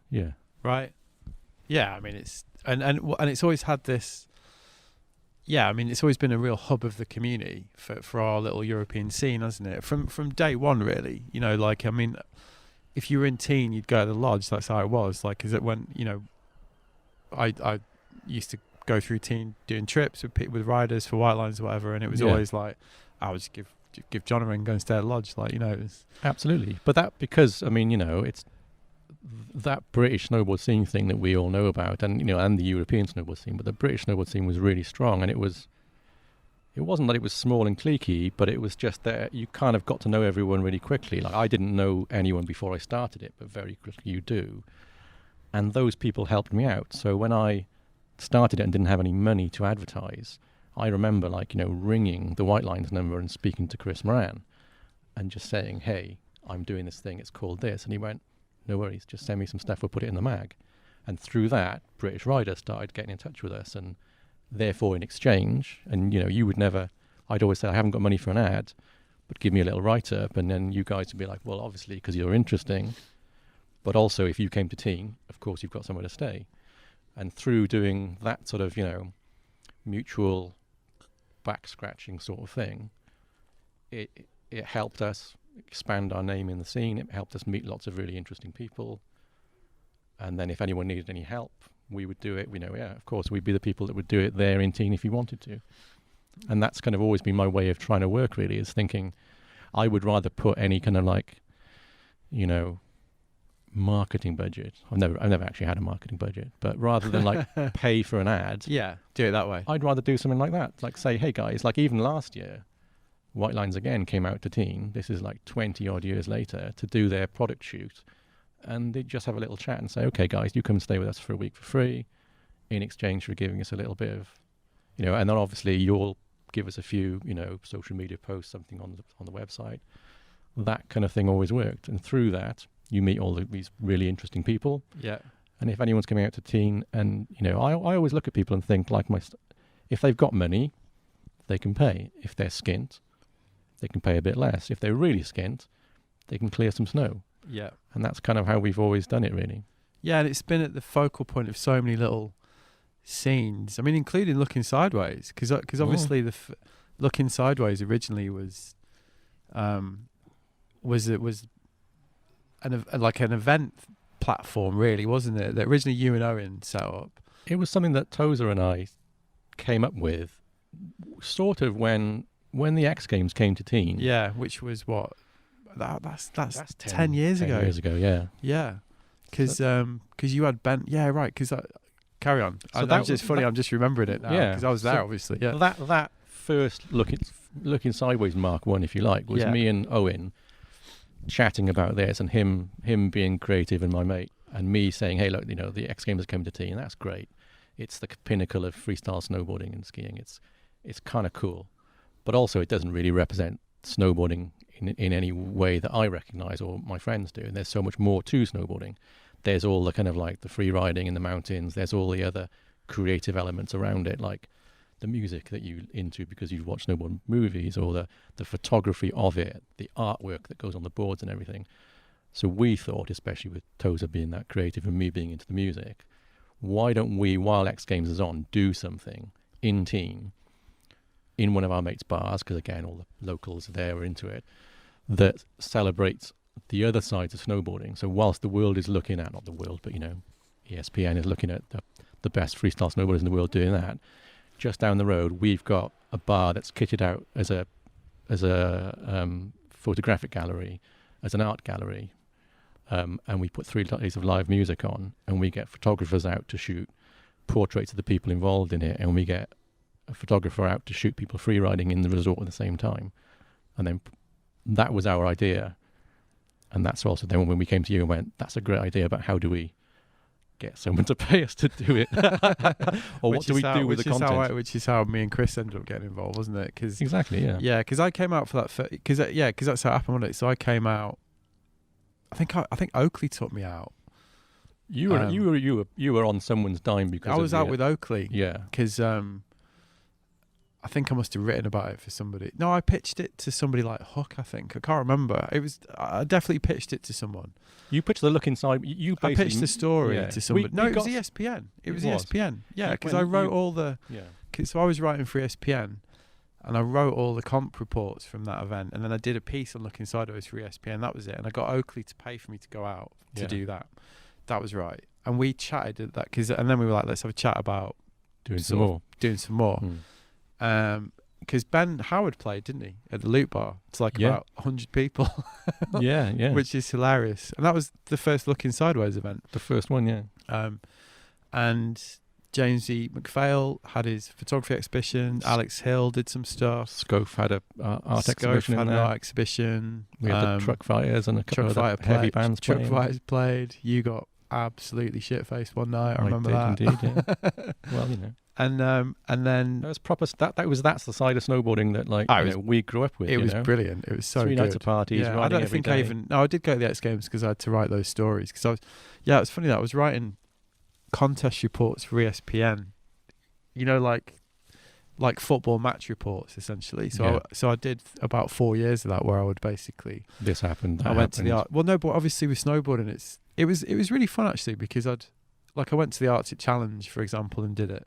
Yeah. Right. Yeah. I mean, it's and it's always had this. Yeah, I mean, it's always been a real hub of the community for our little European scene, hasn't it? From day one, really. You know, like, I mean, if you were in Tignes, you'd go to the lodge. That's how it was. Like, because it went, you know, I used to go through Tignes doing trips with riders for White Lines or whatever, and it was always like, I would just give John a ring, go and stay at the lodge, like, you know. Absolutely. But that, because, I mean, you know, it's that British snowboard scene thing that we all know about, and, you know, and the European snowboard scene, but the British snowboard scene was really strong, and it wasn't that it was small and cliquey, but it was just that you kind of got to know everyone really quickly. Like, I didn't know anyone before I started it, but very quickly you do. And those people helped me out. So when I started it and didn't have any money to advertise, I remember, like, you know, ringing the White Lines number and speaking to Chris Moran and just saying, "Hey, I'm doing this thing, it's called this." And he went, "No worries, just send me some stuff, we'll put it in the mag." And through that, British riders started getting in touch with us, and therefore in exchange, and, you know, you would never, I'd always say, "I haven't got money for an ad, but give me a little write-up," and then you guys would be like, "Well, obviously, because you're interesting, but also if you came to Tignes, of course you've got somewhere to stay." And through doing that sort of, you know, mutual back-scratching sort of thing, it helped us expand our name in the scene. It helped us meet lots of really interesting people. And then if anyone needed any help, we would do it. We know, yeah, of course, we'd be the people that would do it there in Tignes if you wanted to. And that's kind of always been my way of trying to work, really, is thinking I would rather put any kind of, like, you know, marketing budget. I've never actually had a marketing budget, but rather than like pay for an ad, Yeah, do it that way. I'd rather do something like that. Like, say, "Hey guys," like even last year, White Lines again came out to Tignes. This is like 20 odd years later to do their product shoot. And they just have a little chat and say, okay, guys, you come and stay with us for a week for free in exchange for giving us a little bit of, and then obviously you'll give us a few, social media posts, something on the website. That kind of thing always worked. And through that, you meet all these really interesting people. Yeah. And if anyone's coming out to Tignes, and, I always look at people and think, like, if they've got money, they can pay. If they're skint, they can pay a bit less. If they're really skint, they can clear some snow. Yeah. And that's kind of how we've always done it, really. Yeah, and it's been at the focal point of so many little scenes. I mean, including Looking Sideways, because obviously Looking Sideways originally was an event platform, really, wasn't it? That originally you and Owen set up. It was something that Tozer and I came up with, sort of when the X Games came to Tignes. Yeah, which was what? That's 10 years ago. 10 years ago, yeah. Yeah, because you had Ben. Yeah, right. Because carry on. So that's just funny. I'm just remembering it now. Yeah, because I was there, obviously. Yeah. That first looking sideways Mark 1, if you like, was me and Owen chatting about this, and him being creative, and my mate, and me saying, hey, look, the X Games are coming to Tignes, and that's great. It's the pinnacle of freestyle snowboarding and skiing. It's kind of cool, but also it doesn't really represent snowboarding in any way that I recognise or my friends do. And there's so much more to snowboarding. There's all the kind of like the free riding in the mountains. There's all the other creative elements around it, like the music that you're into because you've watched snowboard movies, or the photography of it, the artwork that goes on the boards and everything. So we thought, especially with Tozer being that creative and me being into the music, why don't we, while X Games is on, do something in Tignes, in one of our mates' bars, because again, all the locals there were into it, that celebrates the other sides of snowboarding. So whilst the world is looking at, not the world, but ESPN is looking at the best freestyle snowboarders in the world doing that, just down the road we've got a bar that's kitted out as a photographic gallery, as an art gallery, and we put 3 days of live music on, and we get photographers out to shoot portraits of the people involved in it, and we get a photographer out to shoot people free riding in the resort at the same time. And then that was our idea. And that's also then when we came to you and went, that's a great idea, but how do we get someone to pay us to do it? Or what do we do with the content? Which is how me and Chris ended up getting involved, wasn't it? Cause, exactly, yeah. Yeah, because I came out for that, because that's how it happened, wasn't it? So I came out, I think Oakley took me out. You were on someone's dime because I was out with Oakley. Yeah. Because I think I must have written about it for somebody. No, I pitched it to somebody like Hook, I think. I can't remember. I definitely pitched it to someone. You pitched the look inside. I pitched the story to somebody. It was ESPN. It was ESPN. Yeah, because I wrote all the... Yeah. So I was writing for ESPN, and I wrote all the comp reports from that event, and then I did a piece on Looking Sideways for ESPN. That was it. And I got Oakley to pay for me to go out to do that. That was right. And we chatted at that, and then we were like, let's have a chat about... Doing some more. Because Ben Howard played, didn't he, at the Loop Bar? It's like about 100 people. yeah. Which is hilarious. And that was the first Looking Sideways event. The first one, yeah. And James E. McPhail had his photography exhibition. Alex Hill did some stuff. Scope had an art exhibition. We had the Truck Fighters and a couple of heavy bands playing. Truck Fighters played. You got absolutely shit-faced one night. I remember that. Indeed, yeah. Well, And then that was proper. That's the side of snowboarding that we grew up with. It was brilliant. It was so 3 good. nights of parties. Yeah, I don't think I even. No, I did go to the X Games because I had to write those stories. Because it was funny that I was writing contest reports for ESPN. Like football match reports essentially. So I did about 4 years of that, where I would basically. This happened. I went to the art. Well, no, but obviously with snowboarding, it was really fun actually, because I went to the Arctic Challenge, for example, and did it.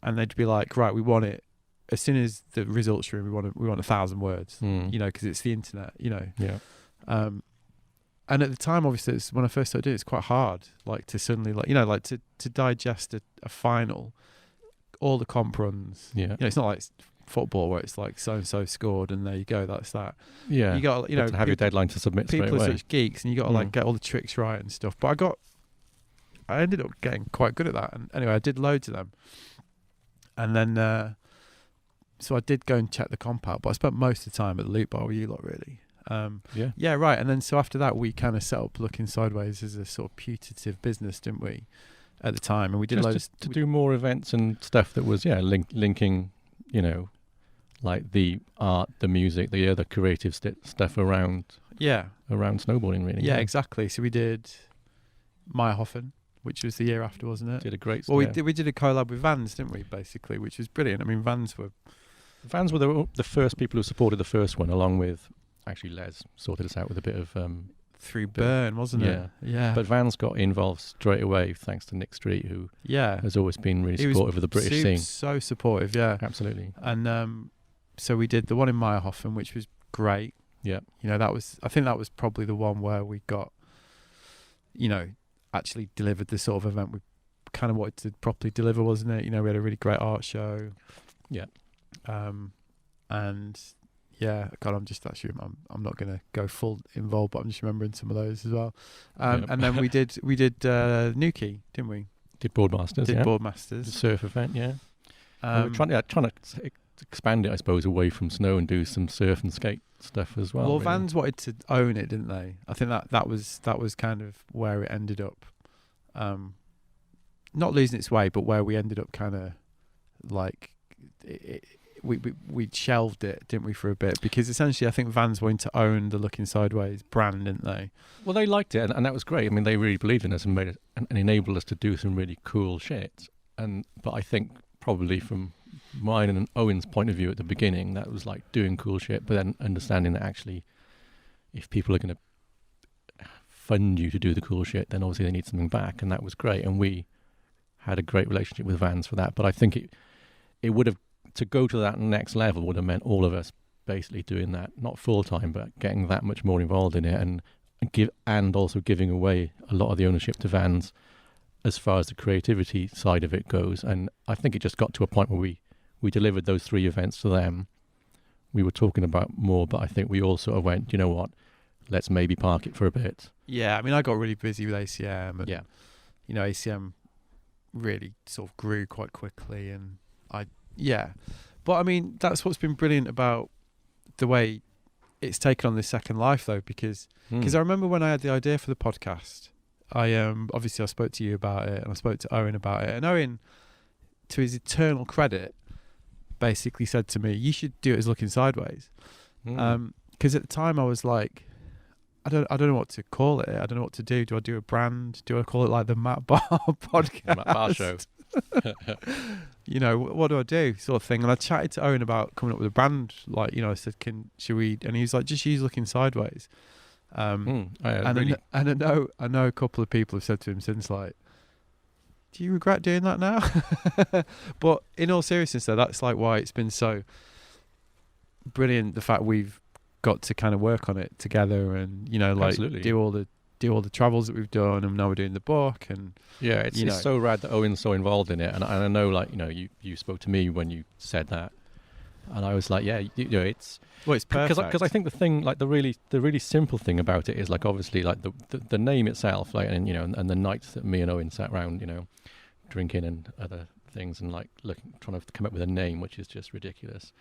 And they'd be like, right, we want it as soon as the results are in. We want 1,000 words, because it's the internet, Yeah. And at the time, obviously, when I first started doing it, it's quite hard, to suddenly, to digest a final, all the comp runs. Yeah. It's not like football where it's like so and so scored and there you go, that's that. Yeah. You got to have your deadline to submit straight away. People are such geeks, and you got to get all the tricks right and stuff. But I ended up getting quite good at that. And anyway, I did loads of them. And then so I did go and check the comp out, but I spent most of the time at the loot bar with you lot, really. Yeah. Yeah, right. And then so after that, we kind of set up Looking Sideways as a sort of putative business, didn't we, at the time? And we did Just loads to do more events and stuff that was linking, like the art, the music, the other creative stuff around snowboarding, really. Yeah, exactly. So we did Meyerhofen, which was the year after, wasn't it? Did a great. Well, we did a collab with Vans, didn't we? Basically, which was brilliant. I mean, Vans were the first people who supported the first one, along with actually Les sorted us out with a bit of through Burn, wasn't it? Yeah. But Vans got involved straight away thanks to Nick Street, who has always been really supportive of the British scene. So supportive, yeah, absolutely. And so we did the one in Meyerhofen, which was great. Yeah, I think that was probably the one where we got, actually delivered the sort of event we kind of wanted to properly deliver, wasn't it? We had a really great art show. Yeah. And yeah, God, I'm not going to go full involved, but I'm just remembering some of those as well. And then we did Nuki, didn't we? Did Boardmasters, Boardmasters. The surf event, yeah. We're trying to expand it, I suppose, away from snow and do some surf and skate stuff as well. Well, really. Vans wanted to own it, didn't they? I think that was kind of where it ended up. Not losing its way, but where we ended up kind of like we shelved it, didn't we, for a bit? Because essentially, I think Vans wanted to own the Looking Sideways brand, didn't they? Well, they liked it, and that was great. I mean, they really believed in us and made it and enabled us to do some really cool shit. But I think probably from mine and Owen's point of view at the beginning, that was like doing cool shit, but then understanding that actually, if people are going to fund you to do the cool shit, then obviously they need something back, and that was great. And we had a great relationship with Vans for that. But I think it would have, to go to that next level would have meant all of us basically doing that, not full time, but getting that much more involved in it, and also giving away a lot of the ownership to Vans as far as the creativity side of it goes. And I think it just got to a point where we delivered those 3 events to them. We were talking about more, but I think we all sort of went, you know what, let's maybe park it for a bit. Yeah, I mean, I got really busy with ACM, and yeah, ACM really sort of grew quite quickly, and but I mean, that's what's been brilliant about the way it's taken on this second life, though, because I remember when I had the idea for the podcast, obviously I spoke to you about it, and I spoke to Owen about it, and Owen, to his eternal credit, basically said to me, you should do it as Looking Sideways. Because at the time I was like, I don't know what to call it. I don't know what to do. Do I do a brand? Do I call it like the Matt Barr podcast? Matt Barr show. What do I do, sort of thing. And I chatted to Owen about coming up with a brand. Like, I said, should we? And he was like, just use Looking Sideways. I know a couple of people have said to him since, like, do you regret doing that now? But in all seriousness, though, that's like why it's been so brilliant. The fact we've got to kind of work on it together, and like Absolutely. do all the travels that we've done, and now we're doing the book, and it's so rad that Owen's so involved in it. And I know, like, you spoke to me when you said that, and I was like, it's perfect, because I think the thing, like the really simple thing about it is, like, obviously, like the name itself, like, and and the nights that me and Owen sat around, drinking and other things, and like trying to come up with a name which is just ridiculous.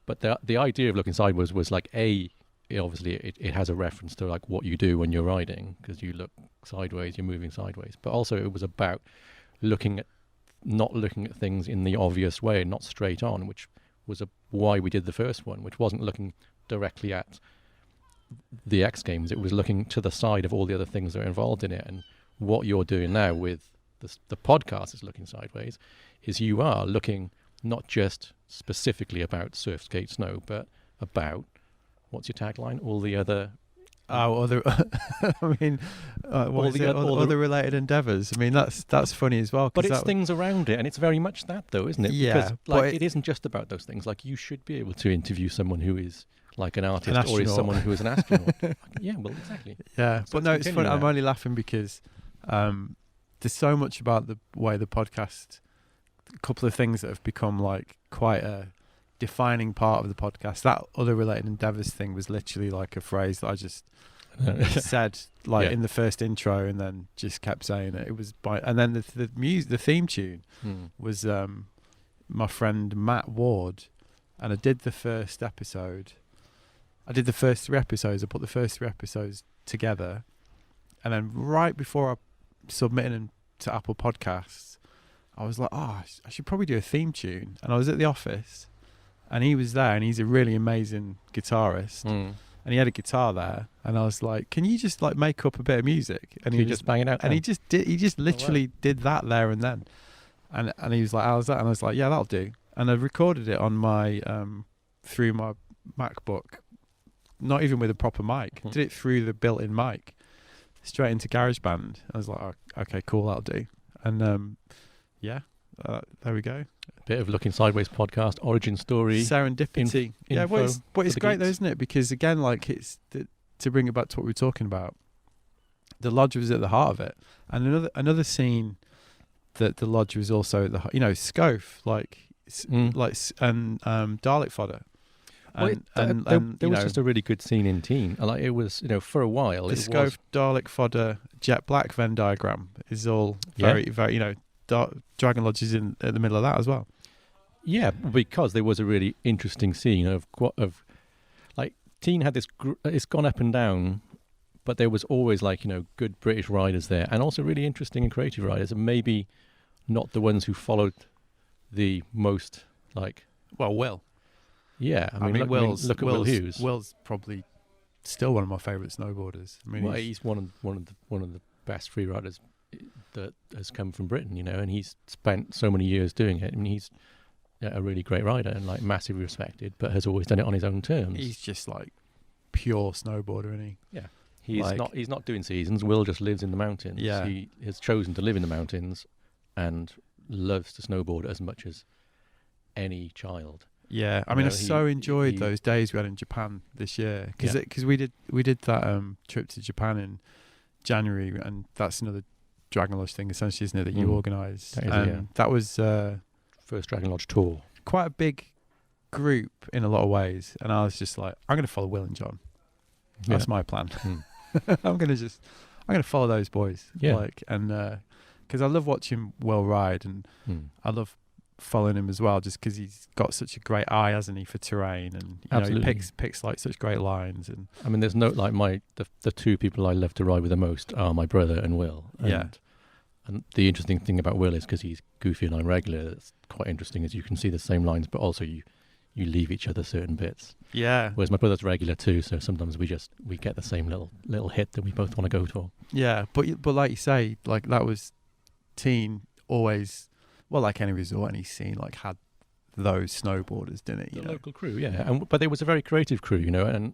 But the idea of Looking Sideways was like, obviously it has a reference to like what you do when you're riding, because you look sideways, you're moving sideways. But also it was about not looking at things in the obvious way, not straight on, which was why we did the first one, which wasn't looking directly at the X Games. It was looking to the side of all the other things that are involved in it. And what you're doing now with the podcast is Looking Sideways, is you are looking not just specifically about surf, skate, snow, but about, what's your tagline? All the other... other related endeavours. I mean, that's funny as well. But it's things around it, and it's very much that, though, isn't it? Yeah. Because it isn't just about those things. Like, you should be able to interview someone who is like an artist, or is someone who is an astronaut. Yeah, well, exactly. Yeah, so but no, it's funny. I'm only laughing because there's so much about the way the podcast, a couple of things that have become like quite a defining part of the podcast. That other related endeavours thing was literally like a phrase that I just said in the first intro, and then just kept saying it. It was and then the theme tune was my friend Matt Ward and I did the first episode. I did the first 3 episodes. I put the first 3 episodes together, and then right before I submitted them to Apple Podcasts, I was like, I should probably do a theme tune. And I was at the office, and he was there, and he's a really amazing guitarist. And he had a guitar there, and I was like, "Can you just like make up a bit of music?" And he just bang it out. And he just literally did that there and then. And he was like, "How's that?" And I was like, "Yeah, that'll do." And I recorded it on my through my MacBook, not even with a proper mic. Did it through the built-in mic, straight into GarageBand. I was like, oh, "Okay, cool, that'll do." And there we go. A bit of Looking Sideways podcast origin story. Serendipity. But it's great though, isn't it? Because again, like to bring it back to what we were talking about, the lodge was at the heart of it, and another scene that the lodge was also at the heart. Scove, and Dalek fodder. There was just a really good scene in Tignes. Like it was, for a while. The Scove, Dalek fodder, jet black Venn diagram is all very, very, Dragon Lodge is in at the middle of that as well. Yeah, because there was a really interesting scene of like Tignes had this. It's gone up and down, but there was always good British riders there, and also really interesting and creative riders, and maybe not the ones who followed the most Will. Yeah, I mean, look at Will Hughes. Will's probably still one of my favourite snowboarders. I mean, he's one of the best free riders that has come from Britain, and he's spent so many years doing it. I mean, he's a really great rider and massively respected, but has always done it on his own terms. He's just pure snowboarder, isn't he? Yeah, he's not doing seasons. Will just lives in the mountains. Yeah, he has chosen to live in the mountains and loves to snowboard as much as any child. Yeah, I mean, I so enjoyed those days we had in Japan this year because we did that trip to Japan in January, and that's another Dragon Lodge thing essentially, isn't it, that you organised? That was first Dragon Lodge tour. Quite a big group in a lot of ways, and I was just like, I'm going to follow Will and John. That's my plan. I'm going to follow those boys. Yeah, because I love watching Will ride, and I love following him as well, just because he's got such a great eye, hasn't he, for terrain, and he picks such great lines. And I mean, there's no the 2 people I love to ride with the most are my brother and Will. And the interesting thing about Will is because he's goofy and I'm regular, it's quite interesting as you can see the same lines, but also you leave each other certain bits. Yeah. Whereas my brother's regular too, so sometimes we get the same little hit that we both want to go for. Yeah, but like you say, that was Tignes always. Well, like any resort, any scene, had those snowboarders, didn't it? The local crew, yeah. But there was a very creative crew, and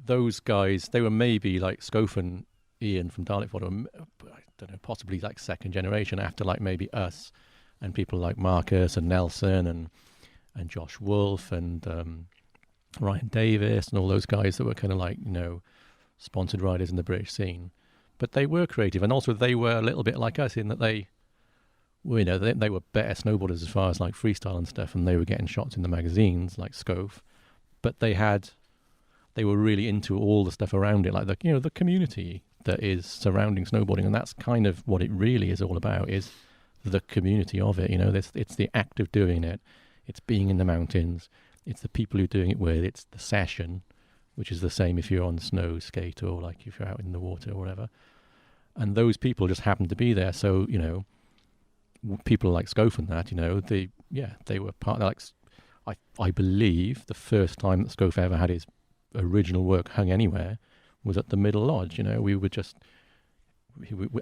those guys, they were maybe Scof and Ian from Dalek Fodder, I don't know, possibly second generation after maybe us and people like Marcus and Nelson and Josh Wolfe and Ryan Davis and all those guys that were kind of sponsored riders in the British scene. But they were creative, and also they were a little bit like us in that they were better snowboarders as far as freestyle and stuff, and they were getting shots in the magazines like Scove, but they were really into all the stuff around it, the community that is surrounding snowboarding, and that's kind of what it really is all about, is the community of it. It's the act of doing it, it's being in the mountains, it's the people who are doing it with, it's the session, which is the same if you're on snow, skate, or if you're out in the water or whatever, and those people just happen to be there. So people like Scof and that, they were part of I believe the first time that Scof ever had his original work hung anywhere was at the Middle Lodge. We were just,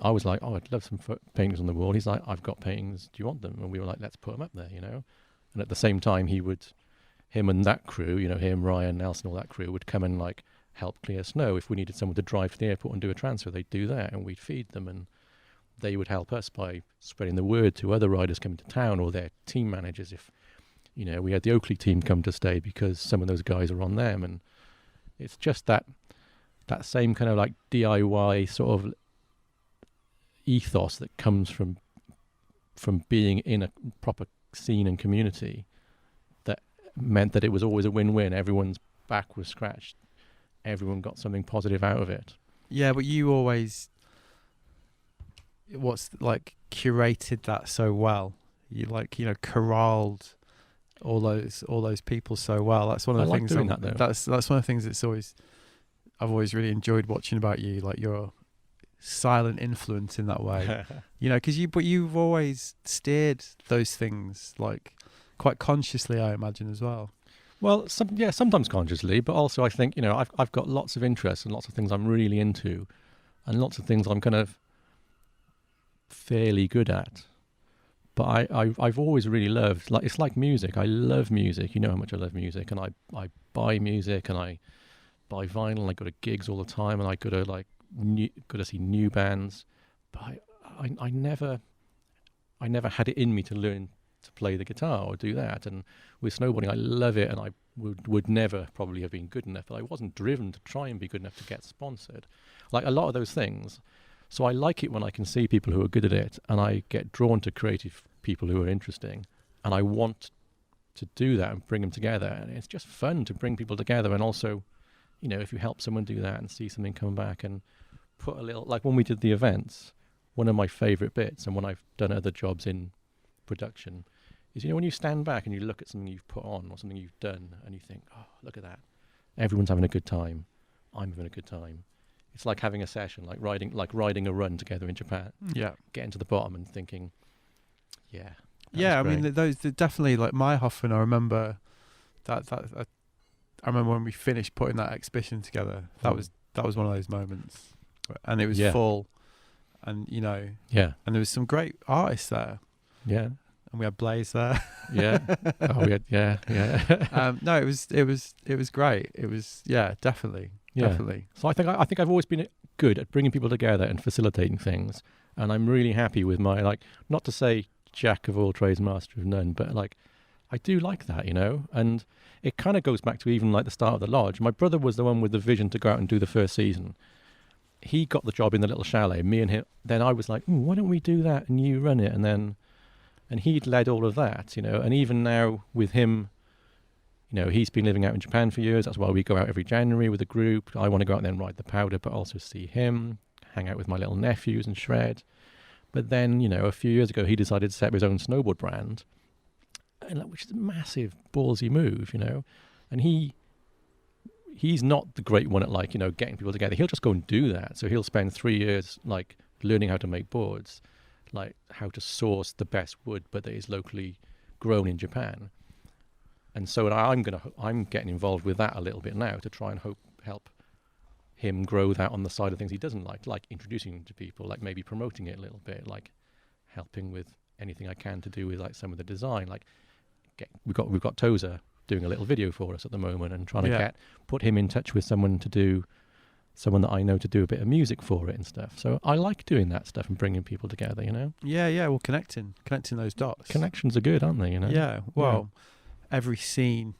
I was like, oh, I'd love some paintings on the wall. He's like, I've got paintings, do you want them? And we were like, let's put them up there, And at the same time, him and that crew, him, Ryan, Nelson, all that crew would come and help clear snow. If we needed someone to drive to the airport and do a transfer, they'd do that, and we'd feed them, and they would help us by spreading the word to other riders coming to town or their team managers. If, we had the Oakley team come to stay because some of those guys are on them. And it's just that same kind of DIY sort of ethos that comes from being in a proper scene and community that meant that it was always a win-win. Everyone's back was scratched. Everyone got something positive out of it. Yeah, but you always... curated that so well. You corralled all those people so well. That's one of the I like things. doing that, though. That's one of the things I've always really enjoyed watching about you. Like your silent influence in that way, because you've always steered those things like quite consciously, I imagine, as well. Well, sometimes consciously, but also I think, I've got lots of interests and lots of things I'm really into, and lots of things I'm kind of fairly good at. But I've always really loved, like, it's like music. I love music. You know how much I love music, and I buy music, and I buy vinyl, and I go to gigs all the time, and I go to see new bands. But I never had it in me to learn to play the guitar or do that. And with snowboarding, I love it, and I would never probably have been good enough, but I wasn't driven to try and be good enough to get sponsored. Like a lot of those things. So I like it when I can see people who are good at it, and I get drawn to creative people who are interesting, and I want to do that and bring them together. And it's just fun to bring people together. And also, if you help someone do that and see something come back and put a little, like when we did the events, one of my favorite bits, and when I've done other jobs in production, is, when you stand back and you look at something you've put on or something you've done, and you think, oh, look at that. Everyone's having a good time. I'm having a good time. It's like having a session, like riding a run together in Japan. Yeah. Getting to the bottom and thinking, yeah. I mean, those definitely, like Meyerhofen. I remember that I remember when we finished putting that exhibition together. That was one of those moments, and it was full, and yeah, and there was some great artists there. Yeah. And we had Blaze there. Yeah. Oh, we had, yeah. No, it was great. It was, definitely. Yeah. Definitely. So I think I've always been good at bringing people together and facilitating things, and I'm really happy with my, like, not to say jack of all trades, master of none, but like I do like that, and it kind of goes back to even like the start of the lodge. My brother was the one with the vision to go out and do the first season. He got the job in the little chalet, me and him. Then I was like, why don't we do that and you run it? And he'd led all of that, and even now with him, he's been living out in Japan for years. That's why we go out every January with a group. I want to go out there and ride the powder, but also see him, hang out with my little nephews and shred. But then, a few years ago, he decided to set up his own snowboard brand, which is a massive ballsy move, and he's not the great one at getting people together. He'll just go and do that. So he'll spend 3 years like learning how to make boards, like how to source the best wood, but that is locally grown in Japan. And so I'm getting involved with that a little bit now to try and help him grow that on the side of things he doesn't like introducing him to people, like maybe promoting it a little bit, like helping with anything I can to do with like some of the design. Like we've got Tozer doing a little video for us at the moment, and trying to put him in touch with someone that I know to do a bit of music for it and stuff. So I like doing that stuff and bringing people together, Yeah, well, connecting those dots. Connections are good, aren't they, Yeah, well, every scene,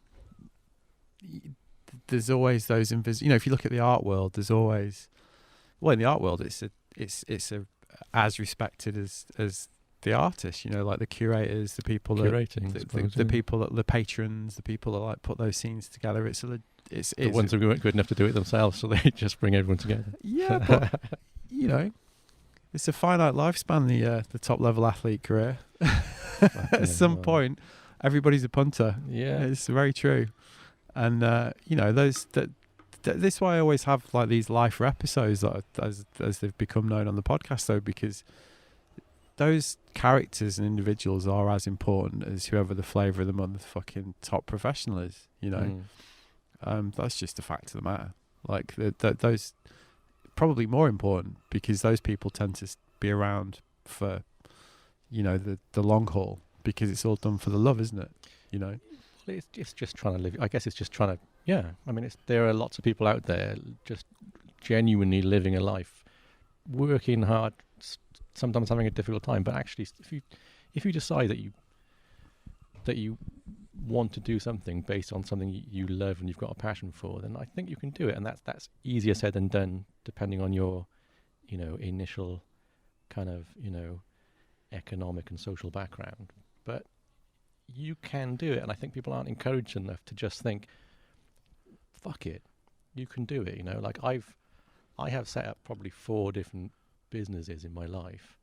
there's always those invisible, if you look at the art world, there's always, well, in the art world, it's as respected as the artists, like the curators, the people the people that the patrons, the people that like put those scenes together. It's the ones who weren't good enough to do it themselves, so they just bring everyone together. Yeah, but it's a finite lifespan, the top level athlete career. At some point, everybody's a punter. Yeah, it's very true. And this is why I always have like these lifer episodes as they've become known on the podcast, though, because those characters and individuals are as important as whoever the flavour of the month fucking top professional is. That's just a fact of the matter. Like those probably more important, because those people tend to be around for the long haul, because it's all done for the love, isn't it? It's just trying to live. I guess it's just trying to. Yeah, I mean, there are lots of people out there just genuinely living a life, working hard, sometimes having a difficult time. But actually, if you decide that you want to do something based on something you love and you've got a passion for, then I think you can do it. And that's easier said than done, depending on your initial kind of economic and social background. But you can do it, and I think people aren't encouraged enough to just think, fuck it, you can do it. Like I have set up probably 4 different businesses in my life,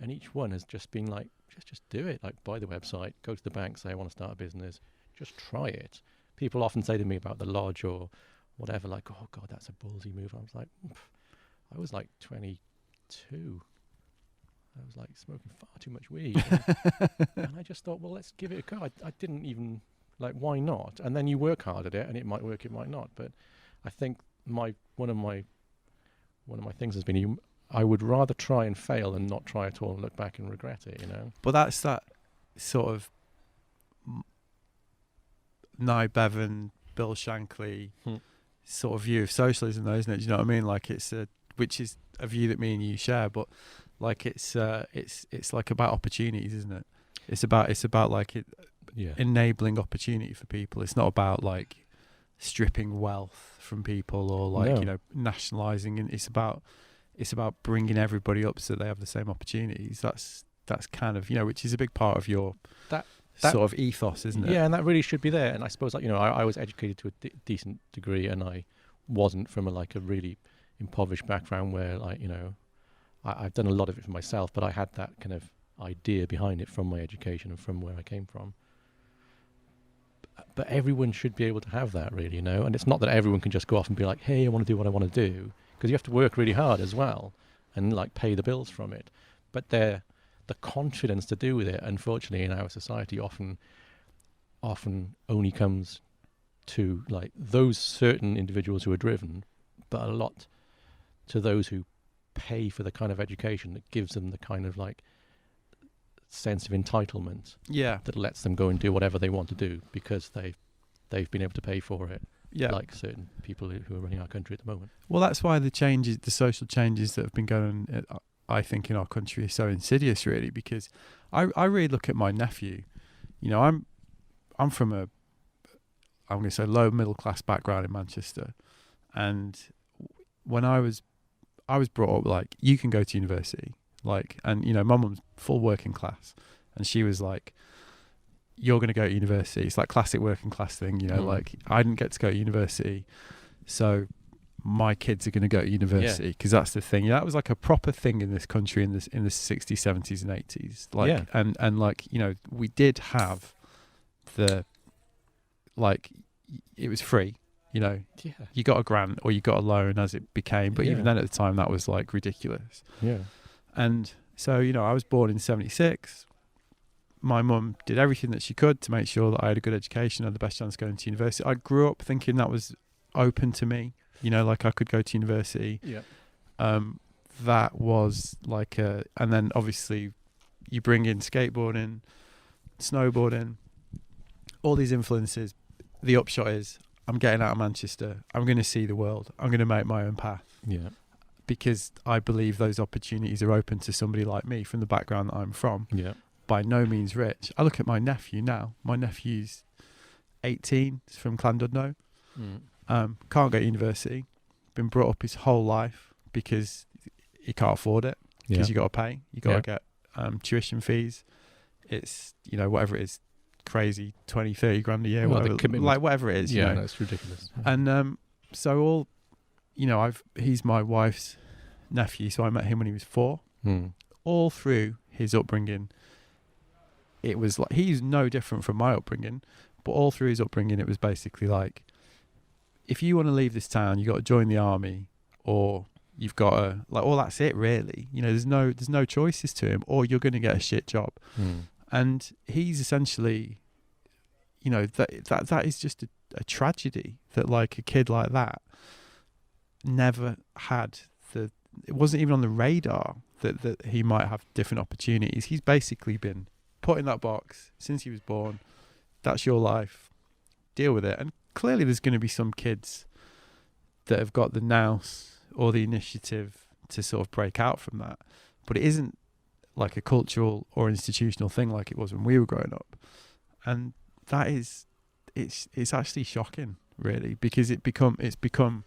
and each one has just been like, just do it. Like, buy the website, go to the bank, say I want to start a business, just try it. People often say to me about the lodge or whatever, like, oh God, that's a ballsy move. I was like, I was like 22. I was like smoking far too much weed. And I just thought, well, let's give it a go. I didn't even, like, why not? And then you work hard at it and it might work, it might not. But I think one of my things has been, I would rather try and fail than not try at all and look back and regret it, you know? But that's that sort of Nye Bevan, Bill Shankly sort of view of socialism, though, isn't it? Do you know what I mean? Like, which is a view that me and you share, but like it's like about opportunities, isn't it? It's about like enabling opportunity for people. It's not about like stripping wealth from people or like nationalizing. And it's about bringing everybody up so they have the same opportunities. That's kind of which is a big part of your that sort of ethos, isn't it? Yeah, and that really should be there. And I suppose like I was educated to a decent degree, and I wasn't from a really impoverished background where I've done a lot of it for myself, but I had that kind of idea behind it from my education and from where I came from. But everyone should be able to have that, really, and it's not that everyone can just go off and be like, hey, I want to do what I want to do, because you have to work really hard as well and like pay the bills from it. But the confidence to do with it, unfortunately, in our society often only comes to like those certain individuals who are driven, but a lot to those who pay for the kind of education that gives them the kind of like sense of entitlement that lets them go and do whatever they want to do because they've been able to pay for it, like certain people who are running our country at the moment. Well, that's why the social changes that have been going on, I think, in our country are so insidious, really, because I really look at my nephew. I'm from I'm going to say low middle class background in Manchester, and when I was brought up like you can go to university, and my mum's full working class, and she was like, you're going to go to university. It's like classic working class thing, like I didn't get to go to university, so my kids are going to go to university because that's the thing. That was like a proper thing in this country in the 60s, 70s and 80s. And we did have the it was free. You got a grant or you got a loan as it became, but even then at the time that was like ridiculous. And so I was born in 76. My mum did everything that she could to make sure that I had a good education, had the best chance of going to university. I grew up thinking that was open to me, like I could go to university. That was like and then obviously you bring in skateboarding, snowboarding, all these influences. The upshot is I'm getting out of Manchester. I'm going to see the world. I'm going to make my own path. Because I believe those opportunities are open to somebody like me from the background that I'm from. By no means rich. I look at my nephew now. My nephew's 18. He's from Llandudno. Can't go to university. Been brought up his whole life because he can't afford it. Because you got to pay. You got to get tuition fees. It's whatever it is, crazy 20-30 grand a year. Well, whatever it is. That's ridiculous. And so all. He's my wife's nephew, so I met him when he was 4. All through his upbringing, it was like he's no different from my upbringing, but all through his upbringing, it was basically like, if you want to leave this town, you got to join the army, or you've got to that's it, really. There's no choices to him, or you're going to get a shit job. And he's essentially, that is just a tragedy that like a kid like that never had it wasn't even on the radar that he might have different opportunities. He's basically been put in that box since he was born. That's your life. Deal with it. And clearly there's going to be some kids that have got the nous or the initiative to sort of break out from that. But it isn't like a cultural or institutional thing like it was when we were growing up. And that is, it's actually shocking, really, because it's become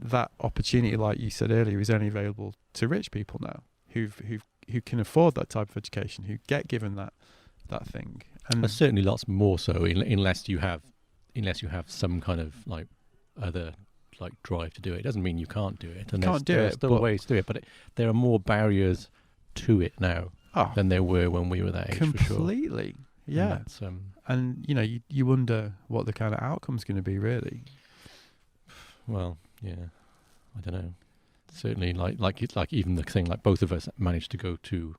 that opportunity, like you said earlier, is only available to rich people now who can afford that type of education, who get given that thing. And there's certainly lots more so, unless you have some kind of like other like drive to do it. It doesn't mean you can't do it. And there's still ways to do it, but there are more barriers to it now than there were when we were that age. Completely. For sure. Yeah. And that's, and you wonder what the kind of outcome's going to be, really. well, yeah, I don't know. Certainly, like even the thing, like both of us managed to go to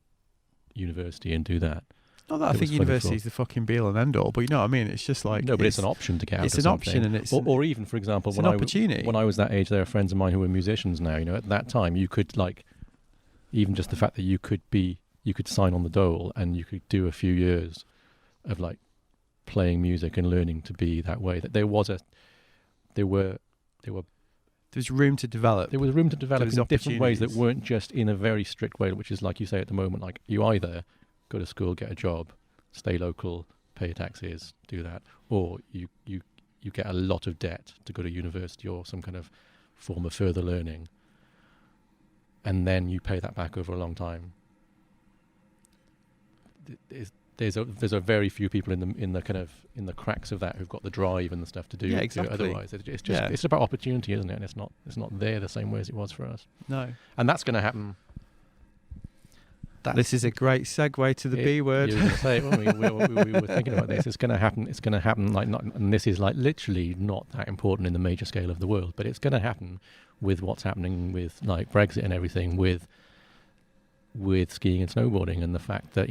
university and do that. Not that I think university is the fucking be all and end all, but you know what I mean. It's just like no, but it's an option to get out. It's of an something. option, and it's or even, for example, it's an opportunity. When I was that age, there are friends of mine who were musicians now. At that time, you could even just the fact that you could sign on the dole and you could do a few years of like playing music and learning to be that way. That there was room to develop. There was room to develop in different ways that weren't just in a very strict way, which is like you say at the moment, like you either go to school, get a job, stay local, pay your taxes, do that, or you get a lot of debt to go to university or some kind of form of further learning, and then you pay that back over a long time. There's a very few people in the cracks of that who've got the drive and the stuff to do. Yeah, exactly. Do it otherwise, it's about opportunity, isn't it? And it's not there the same way as it was for us. No, and that's going to happen. This is a great segue to the B word. You were going to say, well, we were thinking about this. It's going to happen. It's going to happen. And this is like literally not that important in the major scale of the world, but it's going to happen with what's happening with like Brexit and everything, with skiing and snowboarding, and the fact that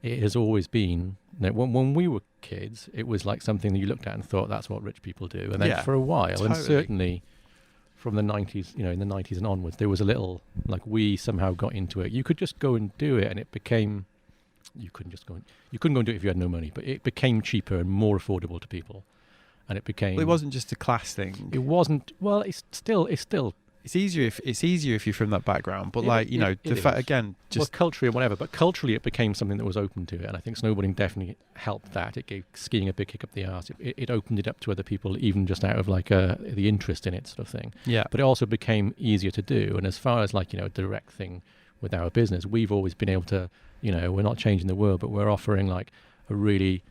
it has always been. When we were kids, it was like something that you looked at and thought that's what rich people do, and then for a while, totally. And certainly from the 90s, in the 90s and onwards, there was a little, like, we somehow got into it. You could just go and do it, and it became, you couldn't go and do it if you had no money, but it became cheaper and more affordable to people. And it became... Well, it wasn't just a class thing. It wasn't, well, it's still... It's easier if you're from that background, but the fact again, just culturally or whatever. But culturally, it became something that was open to it, and I think snowboarding definitely helped that. It gave skiing a big kick up the arse. It opened it up to other people, even just out of like the interest in it, sort of thing. Yeah. But it also became easier to do. And as far as like a direct thing with our business, we've always been able to. We're not changing the world, but we're offering like a really,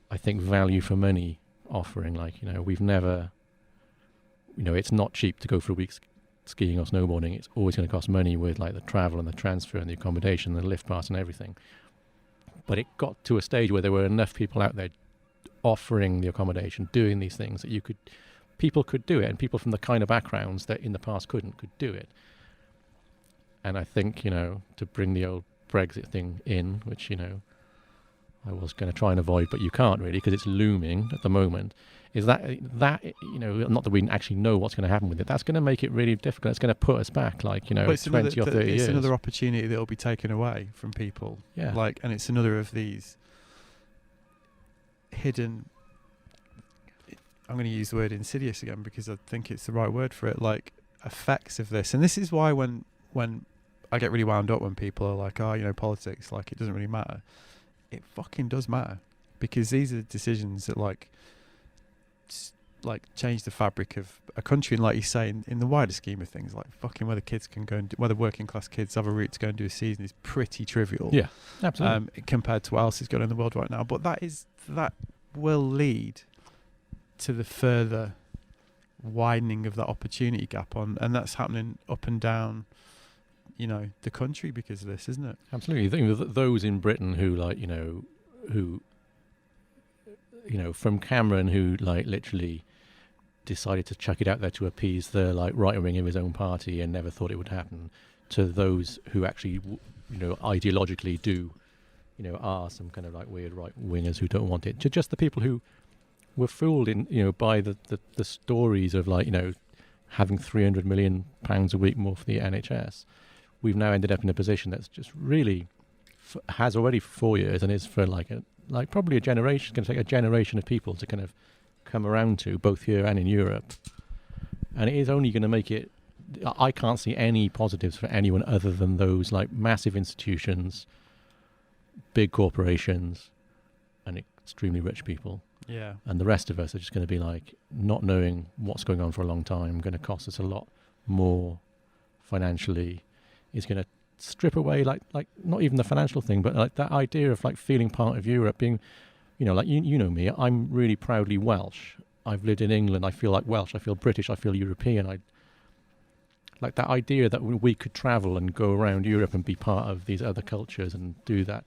I think, value for money offering. Like we've never. It's not cheap to go for a week skiing or snowboarding. It's always going to cost money with like the travel and the transfer and the accommodation and the lift pass and everything. But it got to a stage where there were enough people out there offering the accommodation, doing these things that people could do it, and people from the kind of backgrounds that in the past could do it. And I think, to bring the old Brexit thing in, which, I was going to try and avoid, but you can't really because it's looming at the moment, is that not that we actually know what's going to happen with it. That's going to make it really difficult. It's going to put us back like 20 or 30 years. It's another opportunity that will be taken away from people. Yeah. And it's another of these hidden. I'm going to use the word insidious again because I think it's the right word for it. Like effects of this, and this is why when I get really wound up when people are like, politics, like it doesn't really matter. It fucking does matter, because these are decisions that like change the fabric of a country, and like you say, in the wider scheme of things, like fucking whether kids can go and whether working class kids have a route to go and do a season is pretty trivial. Yeah, absolutely. Compared to what else is going on in the world right now, but that will lead to the further widening of that opportunity gap and that's happening up and down. The country because of this, isn't it? Absolutely. I think those in Britain who from Cameron, who like literally decided to chuck it out there to appease the like right wing of his own party and never thought it would happen, to those who actually ideologically do are some kind of like weird right wingers who don't want it, to just the people who were fooled by the stories of like having £300 million a week more for the NHS. We've now ended up in a position that's just really has already for 4 years and is for like probably a generation. It's going to take a generation of people to kind of come around to, both here and in Europe. And it is only going to make it. I can't see any positives for anyone other than those like massive institutions, big corporations, and extremely rich people. Yeah. And the rest of us are just going to be like not knowing what's going on for a long time. Going to cost us a lot more financially. Is going to strip away like not even the financial thing, but like that idea of like feeling part of Europe, being, like you know me, I'm really proudly Welsh. I've lived in England. I feel like Welsh. I feel British. I feel European. like that idea that we could travel and go around Europe and be part of these other cultures and do that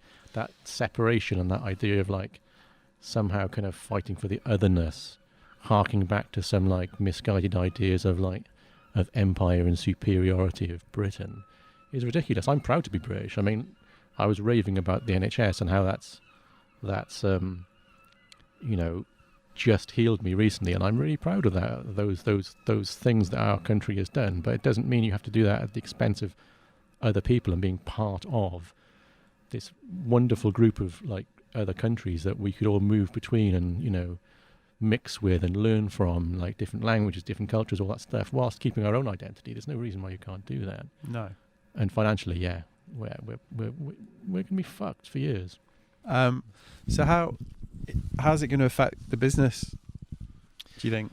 separation, and that idea of like somehow kind of fighting for the otherness, harking back to some like misguided ideas of empire and superiority of Britain, is ridiculous. I'm proud to be British. I mean, I was raving about the NHS and how that's just healed me recently, and I'm really proud of that. Those things that our country has done, but it doesn't mean you have to do that at the expense of other people and being part of this wonderful group of like other countries that we could all move between and mix with and learn from, like different languages, different cultures, all that stuff, whilst keeping our own identity. There's no reason why you can't do that. No. And financially, yeah, we're gonna be fucked for years. So how's it going to affect the business, do you think?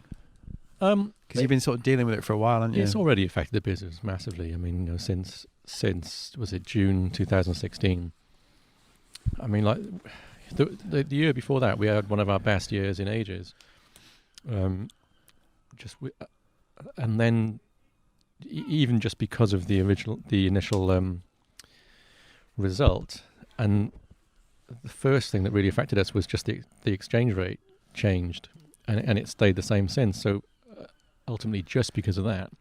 Because you've been sort of dealing with it for a while, haven't you? It's already affected the business massively. I mean, since was it June 2016? I mean, like the year before that, we had one of our best years in ages. And then even just because of the initial result, and the first thing that really affected us was just the exchange rate changed, and it stayed the same since. So ultimately, just because of that,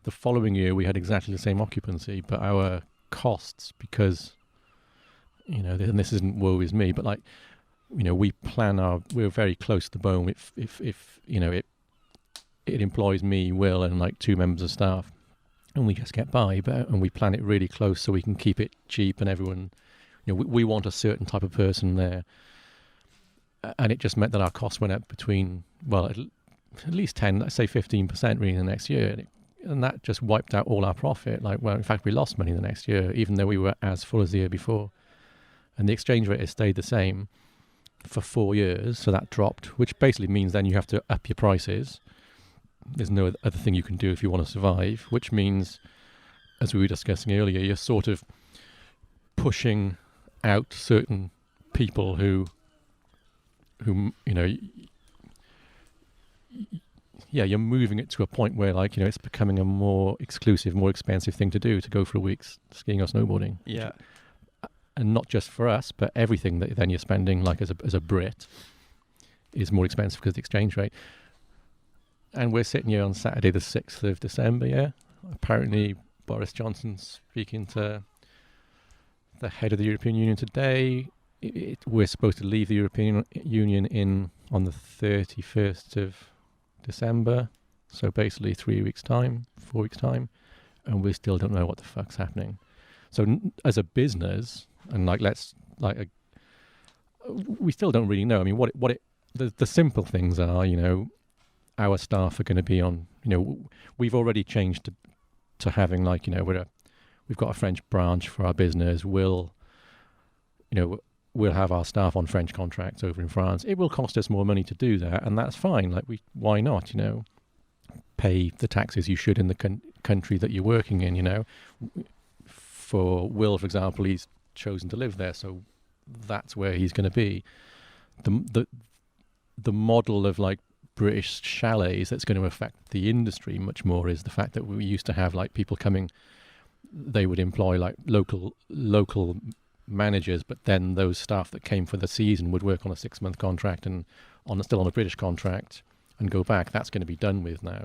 the following year we had exactly the same occupancy, but our costs, because and this isn't woe is me, but like we're very close to the bone. If it employs me, Will, and like 2 members of staff, and we just get by, and we plan it really close so we can keep it cheap, and everyone. We want a certain type of person there, and it just meant that our costs went up between, at least 10, let's say 15% really the next year, and that just wiped out all our profit. In fact, we lost money the next year, even though we were as full as the year before. And the exchange rate has stayed the same for 4 years, so that dropped, which basically means then you have to up your prices. There's no other thing you can do if you want to survive, which means, as we were discussing earlier, you're sort of pushing out certain people who you're moving it to a point where it's becoming a more exclusive, more expensive thing to do, to go for a week's skiing or snowboarding. Yeah. And not just for us, but everything that then you're spending as a Brit is more expensive because of the exchange rate. And we're sitting here on Saturday the 6th of December, yeah? Apparently Boris Johnson's speaking to the head of the European Union today. We're supposed to leave the European Union on the 31st of December, so basically 3 weeks' time, 4 weeks' time, and we still don't know what the fuck's happening. So as a business, and we still don't really know. I mean, the simple things are, our staff are going to be on. We've already changed to having we've got a French branch for our business. We'll have our staff on French contracts over in France. It will cost us more money to do that, and that's fine. Why not? Pay the taxes you should in the country that you're working in. For Will, for example, he's chosen to live there, so that's where he's going to be. The model of British chalets that's going to affect the industry much more is the fact that we used to have people coming. They would employ local managers, but then those staff that came for the season would work on a 6-month contract and still on a British contract and go back. That's going to be done with now.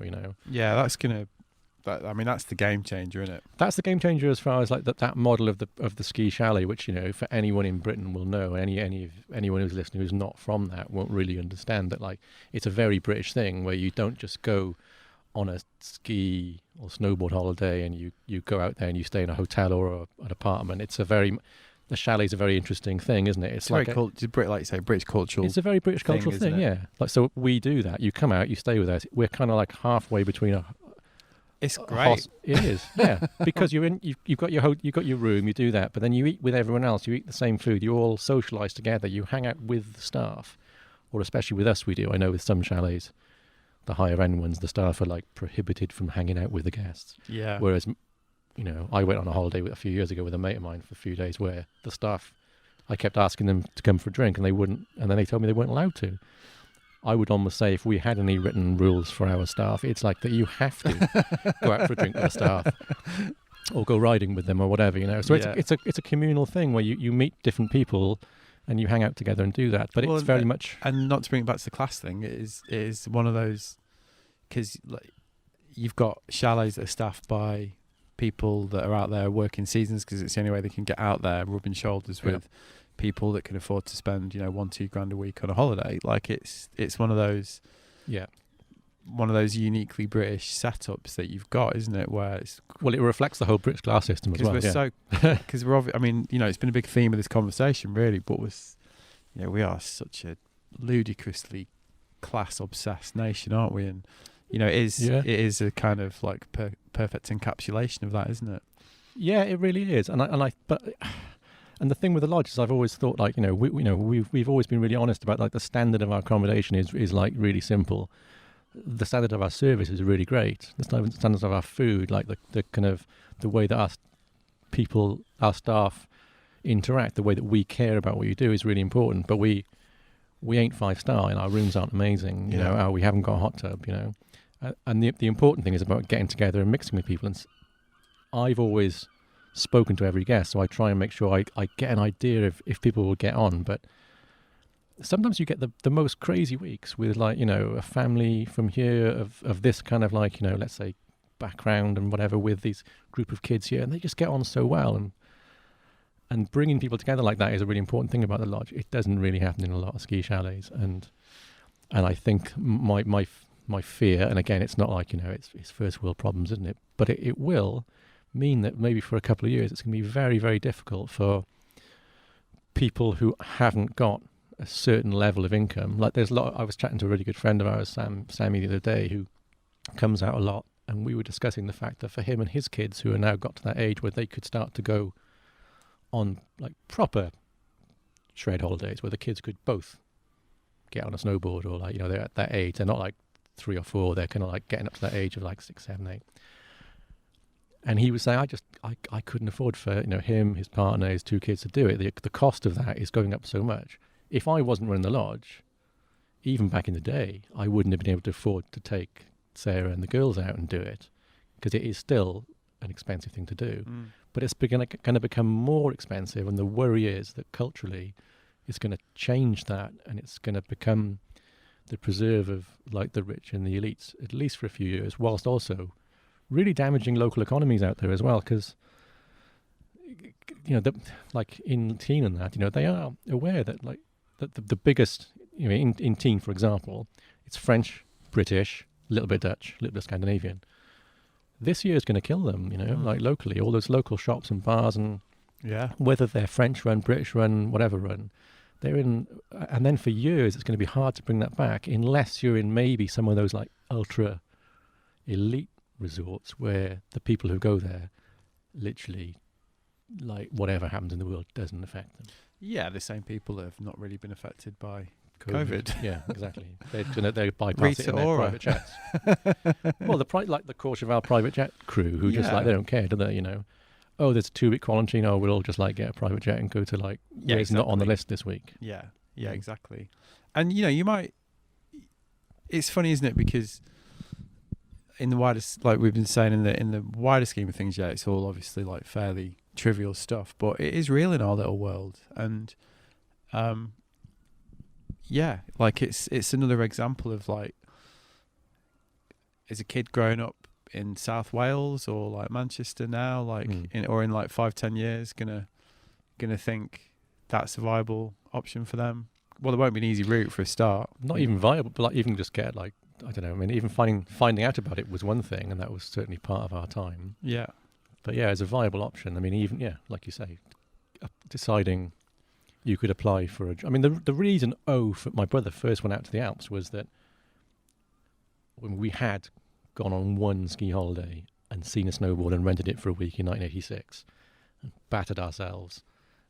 Yeah, that's the game changer, isn't it? That's the game changer as far as that model of the ski chalet, which for anyone in Britain will know. Anyone who's listening who's not from that won't really understand that it's a very British thing where you don't just go on a ski or snowboard holiday and you go out there and you stay in a hotel or an apartment. The chalet's a very interesting thing, isn't it? It's very British cultural. It's a very British cultural thing, yeah. So we do that. You come out, you stay with us. We're kind of halfway between It's great. It is, yeah, because you've got your room, you do that, but then you eat with everyone else. You eat the same food. You all socialise together. You hang out with the staff, or especially with us, we do. I know with some chalets, the higher end ones, the staff are prohibited from hanging out with the guests. Yeah. Whereas, I went on a holiday a few years ago with a mate of mine for a few days where the staff, I kept asking them to come for a drink and they wouldn't, and then they told me they weren't allowed to. I would almost say if we had any written rules for our staff, it's like that you have to go out for a drink with the staff or go riding with them or whatever, you know. So it's a communal thing where you meet different people and you hang out together and do that. But it's very much... And not to bring it back to the class thing, it is one of those... Because like, you've got chalets that are staffed by people that are out there working seasons because it's the only way they can get out there rubbing shoulders with people that can afford to spend, you know, $1-2 a week on a holiday. Like it's one of those... Yeah. One of those uniquely British setups that you've got, isn't it? Where it's it reflects the whole British class system as well. Because we're I mean, you know, it's been a big theme of this conversation, really. But we are such a ludicrously class obsessed nation, aren't we? And you know, it is a kind of like perfect encapsulation of that, isn't it? Yeah, it really is. And the thing with the lodge is, I've always thought, like, you know, we've always been really honest about, like, the standard of our accommodation is like really simple. The standard of our service is really great. The standards of our food, like the kind of the way that our staff interact, the way that we care about what you do is really important. But we ain't 5-star, and our rooms aren't amazing. You know, we haven't got a hot tub. You know, and the important thing is about getting together and mixing with people. And I've always spoken to every guest, so I try and make sure I get an idea of if people will get on. But sometimes you get the most crazy weeks with, like, you know, a family from here of this kind of, like, you know, let's say background and whatever, with these group of kids here, and they just get on so well. And bringing people together like that is a really important thing about the lodge. It doesn't really happen in a lot of ski chalets. And I think my fear, and again, it's not like, you know, it's first world problems, isn't it? But it will mean that maybe for a couple of years it's going to be very, very difficult for people who haven't got a certain level of income. Like, there's a lot. I was chatting to a really good friend of ours, Sammy, the other day, who comes out a lot, and we were discussing the fact that for him and his kids, who are now got to that age where they could start to go on, like, proper shred holidays, where the kids could both get on a snowboard, or, like, you know, they're at that age. They're not like 3 or 4. They're kind of like getting up to that age of like 6, 7, 8. And he was saying, I couldn't afford for, you know, him, his partner, his 2 kids to do it. The cost of that is going up so much. If I wasn't running the lodge, even back in the day, I wouldn't have been able to afford to take Sarah and the girls out and do it, because it is still an expensive thing to do. But it's going to become more expensive, and the worry is that culturally it's going to change that, and it's going to become the preserve of, like, the rich and the elites, at least for a few years, whilst also really damaging local economies out there as well. Because, you know, like in Tignes and that, you know, they are aware that, like, that the biggest, you know, in Tignes, for example, it's French, British, a little bit Dutch, a little bit Scandinavian. This year is going to kill them, you know, like locally, all those local shops and bars, and whether they're French run, British run, whatever run, they're in. And then for years, it's going to be hard to bring that back unless you're in maybe some of those, like, ultra elite resorts where the people who go there literally, like, whatever happens in the world doesn't affect them. Yeah, the same people that have not really been affected by COVID. Yeah, exactly. They bypass it in their private jets. Well, like the Courchevel private jet crew, who just, like, they don't care, do they? You know, oh, there's a 2-week quarantine. Oh, we'll all just, like, get a private jet and go to, like, it's not on the list this week. Yeah, exactly. And, you know, you might. It's funny, isn't it? Because in the widest, like we've been saying, in the wider scheme of things, it's all obviously, like, fairly trivial stuff, but it is real in our little world. And like it's another example of, like, is a kid growing up in South Wales or, like, Manchester now, like, in 5-10 years gonna think that's a viable option for them? Well, it won't be an easy route for a start. Not even viable, but, like, even just get, like, I don't know, I mean, even finding out about it was one thing, and that was certainly part of our time. Yeah. But yeah, as a viable option, I mean, even, like you say, deciding you could apply for a... I mean, the reason my brother first went out to the Alps was that when we had gone on one ski holiday and seen a snowboard and rented it for a week in 1986 and battered ourselves,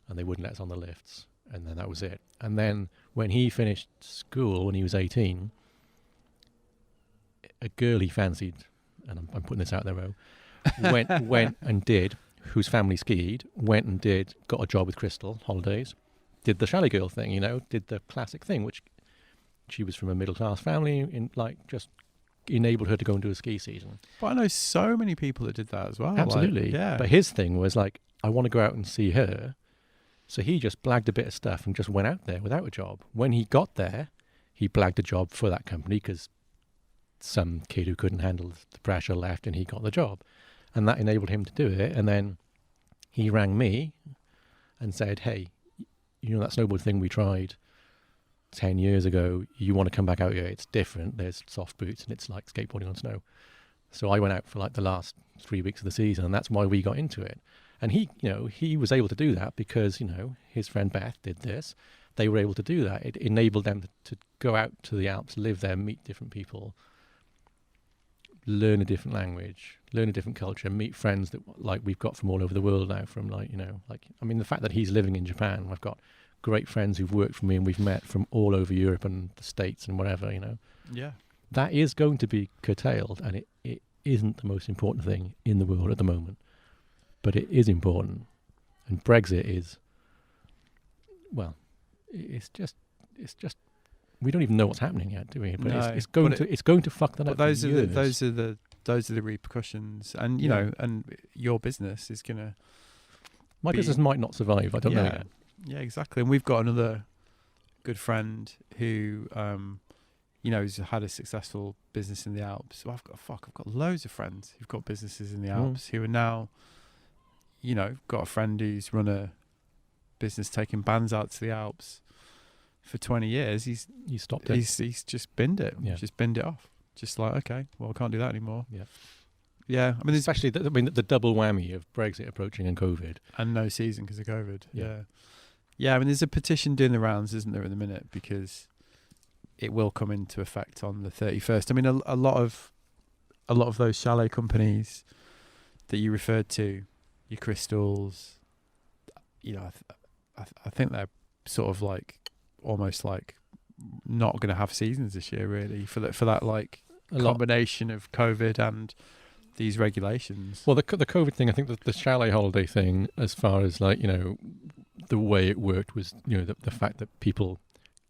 and they wouldn't let us on the lifts, and then that was it. And then when he finished school, when he was 18, a girl he fancied, and I'm putting this out there, went and did, whose family skied, got a job with Crystal Holidays, did the chalet girl thing, you know, did the classic thing, which she was from a middle class family, in like just enabled her to go and do a ski season. But I know so many people that did that as well. Absolutely. Like, yeah. But his thing was like, I want to go out and see her. So he just blagged a bit of stuff and just went out there without a job. When he got there, he blagged a job for that company because some kid who couldn't handle the pressure left and he got the job. And that enabled him to do it. And then he rang me and said, hey, you know that snowboard thing we tried 10 years ago, you want to come back out here? It's different. There's soft boots and it's like skateboarding on snow. So I went out for like the last 3 weeks of the season, and that's why we got into it. And he was able to do that because, his friend Beth did this. They were able to do that. It enabled them to go out to the Alps, live there, meet different people, learn a different language, learn a different culture, meet friends that like we've got from all over the world now. From the fact that he's living in Japan, I've got great friends who've worked for me and we've met from all over Europe and the States and whatever. Yeah, that is going to be curtailed, and it isn't the most important thing in the world at the moment, but it is important. And Brexit is, well, it's just we don't even know what's happening yet, do we? But no, it's going to fuck that up. But those for are the repercussions, and and your business is gonna. My business might not survive. I don't know yet. Yeah, exactly. And we've got another good friend who, has had a successful business in the Alps. So I've got loads of friends who've got businesses in the Alps who are now, got a friend who's run a business taking bands out to the Alps for 20 years. He's stopped it. He's just binned it. Yeah. Just binned it off. Just like, okay, well, I can't do that anymore. Yeah. Yeah, I mean, especially the double whammy of Brexit approaching and COVID, and no season because of COVID. Yeah. Yeah. I mean, there's a petition doing the rounds, isn't there, at the minute, because it will come into effect on the 31st. I mean, a lot of those chalet companies that you referred to, your Crystals, I think they're sort of like almost like not going to have seasons this year, really, for that like combination of COVID and these regulations. Well, the COVID thing, I think the chalet holiday thing, as far as like, the way it worked was, the fact that people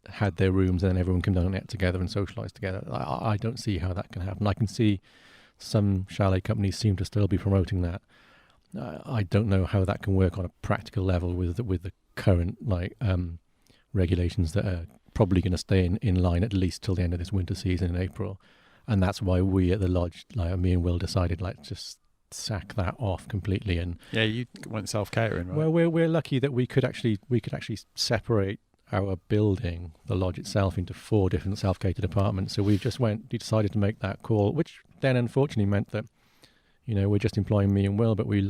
had their rooms and then everyone came down and ate together and socialised together. I don't see how that can happen. I can see some chalet companies seem to still be promoting that. I don't know how that can work on a practical level with the current regulations that are probably going to stay in line at least till the end of this winter season in April. And that's why we at the lodge, me and Will, decided just sack that off completely. And yeah, you went self-catering, right? Well, we're lucky that we could actually separate our building, the lodge itself, into 4 different self-catered apartments. So we decided to make that call, which then unfortunately meant that we're just employing me and Will, but we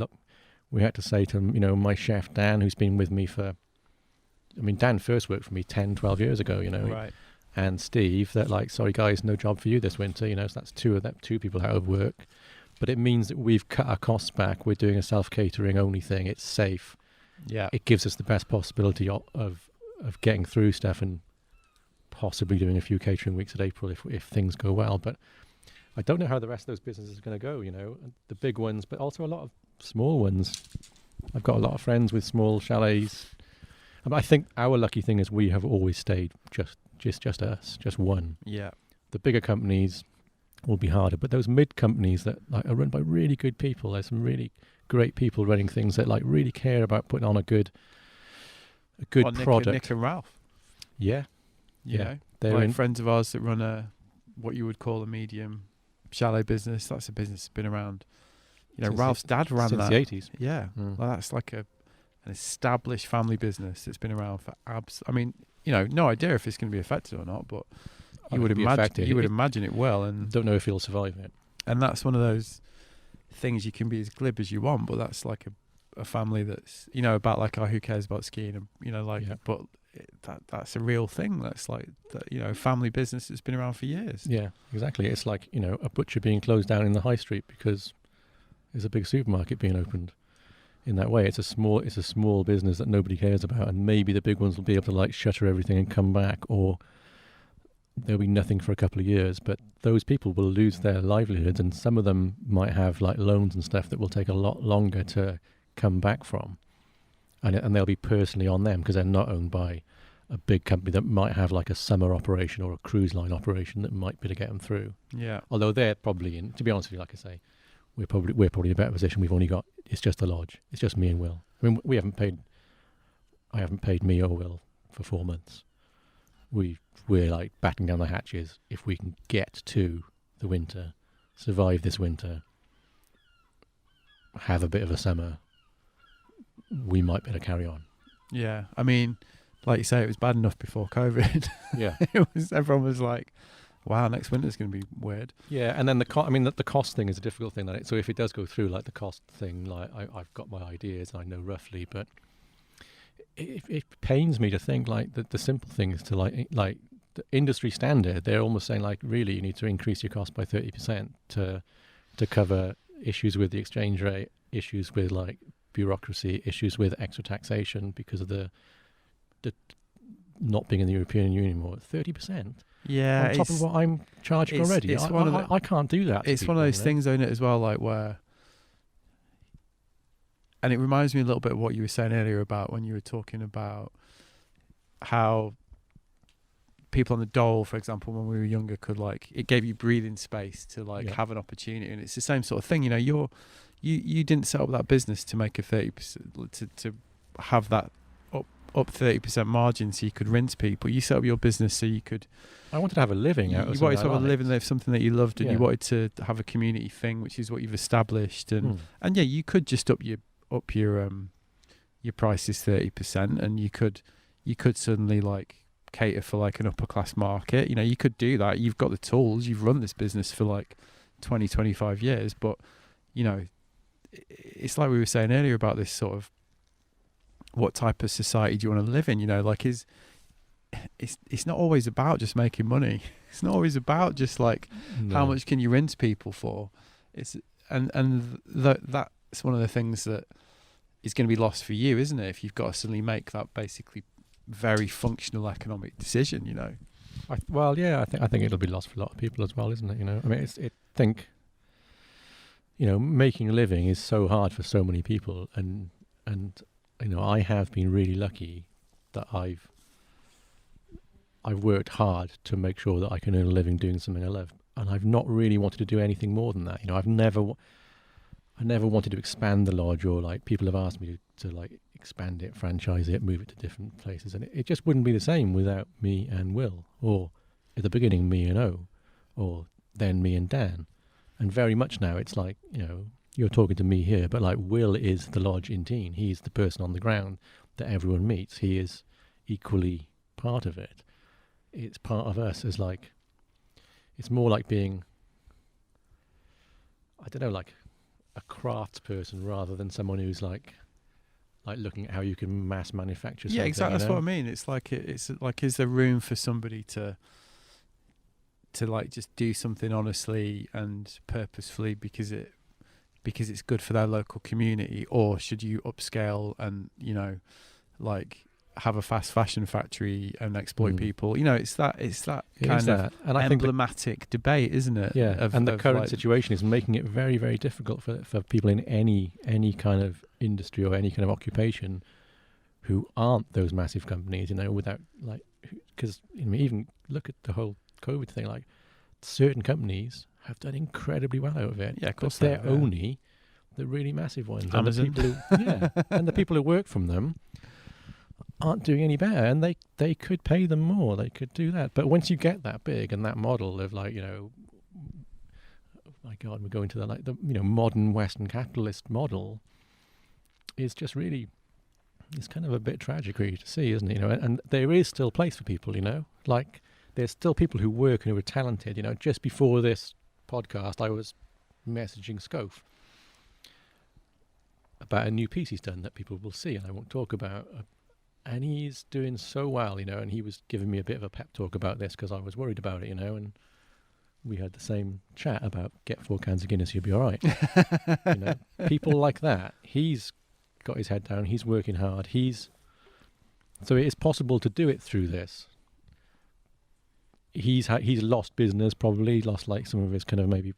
had to say to my chef Dan, who's been with me Dan first worked for me 10, 12 years ago, Right. And Steve, that sorry guys, no job for you this winter, so that's 2 people out of work. But it means that we've cut our costs back. We're doing a self-catering only thing. It's safe. Yeah. It gives us the best possibility of getting through stuff and possibly doing a few catering weeks at April if things go well. But I don't know how the rest of those businesses are going to go, the big ones, but also a lot of small ones. I've got a lot of friends with small chalets. I think our lucky thing is we have always stayed just us, just one. Yeah. The bigger companies will be harder, but those mid companies that are run by really good people, there's some really great people running things that really care about putting on a good product. Nick and Ralph. Yeah. They're friends of ours that run what you would call a medium chalet business. That's a business that's been around. Ralph's dad ran since that. the 80s. Yeah. Well, that's like an established family business that's been around for no idea if it's going to be affected or not, but you would imagine it will. And don't know if he'll survive it. And that's one of those things you can be as glib as you want, but that's like a family that's about who cares about skiing and but that's a real thing. That's family business that's been around for years. Yeah, exactly. It's like a butcher being closed down in the high street because there's a big supermarket being opened. In that way, it's a small business that nobody cares about, and maybe the big ones will be able to shutter everything and come back, or there'll be nothing for a couple of years. But those people will lose their livelihoods, and some of them might have loans and stuff that will take a lot longer to come back from, and they'll be personally on them because they're not owned by a big company that might have like a summer operation or a cruise line operation that might be able to get them through. Yeah. Although they're probably in, to be honest with you, like I say, we're probably in a better position. We've only got, it's just the lodge. It's just me and Will. I mean, I haven't paid me or Will for 4 months. We're like batting down the hatches. If we can get to the winter, survive this winter, have a bit of a summer, we might be able to carry on. Yeah. I mean, like you say, it was bad enough before COVID. Yeah. Everyone was like, wow, next winter's going to be weird. Yeah, and then the cost thing is a difficult thing. So if it does go through, like the cost thing, like I've got my ideas, I know roughly, but it pains me to think like the simple thing is to like the industry standard. They're almost saying like, really, you need to increase your cost by 30% to cover issues with the exchange rate, issues with like bureaucracy, issues with extra taxation because of the not being in the European Union anymore. 30%. Yeah, on top of what I'm charging already. I can't do that. It's one of those things, isn't it, as well, like where, and it reminds me a little bit of what you were saying earlier about when you were talking about how people on the dole, for example, when we were younger, could like, it gave you breathing space to like have an opportunity, and it's the same sort of thing. You know, you didn't set up that business to make a 30% to have that up 30% margin so you could rinse people. You set up your business so you could. I wanted to have a living out of it. You wanted to have a living, live something that you loved, and you wanted to have a community thing, which is what you've established. And yeah, you could just up your prices 30%, and you could suddenly like cater for like an upper class market. You know, you could do that. You've got the tools. You've run this business for like 20, 25 years. But you know, it's like we were saying earlier about this sort of, what type of society do you want to live in? You know, like it's not always about just making money. It's not always about just like how much can you rinse people for. It's that's one of the things that is going to be lost for you, isn't it? If you've got to suddenly make that basically very functional economic decision, you know. I think it'll be lost for a lot of people as well, isn't it? You know, I mean, you know, making a living is so hard for so many people, and you know, I have been really lucky that I've worked hard to make sure that I can earn a living doing something I love, and I've not really wanted to do anything more than that. You know, I never wanted to expand the lodge, or like people have asked me to like expand it, franchise it, move it to different places, and it just wouldn't be the same without me and Will, or at the beginning me and O, or then me and Dan, and very much now it's like, you know, you're talking to me here, but like Will is the lodge in Tignes. He's the person on the ground that everyone meets. He is equally part of it. It's part of us as like, it's more like being, I don't know, like a crafts person rather than someone who's like looking at how you can mass manufacture something. Yeah, exactly. That's you know? what I mean. It's like, is there room for somebody to like just do something honestly and purposefully because it's good for their local community, or should you upscale and, you know, like have a fast fashion factory and exploit people? You know, it's that kind of and emblematic debate, isn't it? Yeah, and the current situation is making it very, very difficult for people in any kind of industry or any kind of occupation who aren't those massive companies, you know, without like, because you know, even look at the whole COVID thing, like certain companies have done incredibly well out of it. Yeah, of course. They're only the really massive ones. Amazon. And the people and the people who work from them aren't doing any better, and they could pay them more. They could do that. But once you get that big and that model of like, you know, oh my God, we're going to the like the, you know, modern Western capitalist model is just really, it's kind of a bit tragic really to see, isn't it? You know, and there is still place for people, you know, like there's still people who work and who are talented. You know, just before this podcast, I was messaging Scove about a new piece he's done that people will see, and I won't talk about. And he's doing so well, you know, and he was giving me a bit of a pep talk about this because I was worried about it, you know, and we had the same chat about get 4 cans of Guinness, you'll be all right. You know, people like that. He's got his head down. He's working hard. So it is possible to do it through this. He's lost business, probably lost like some of his kind of maybe,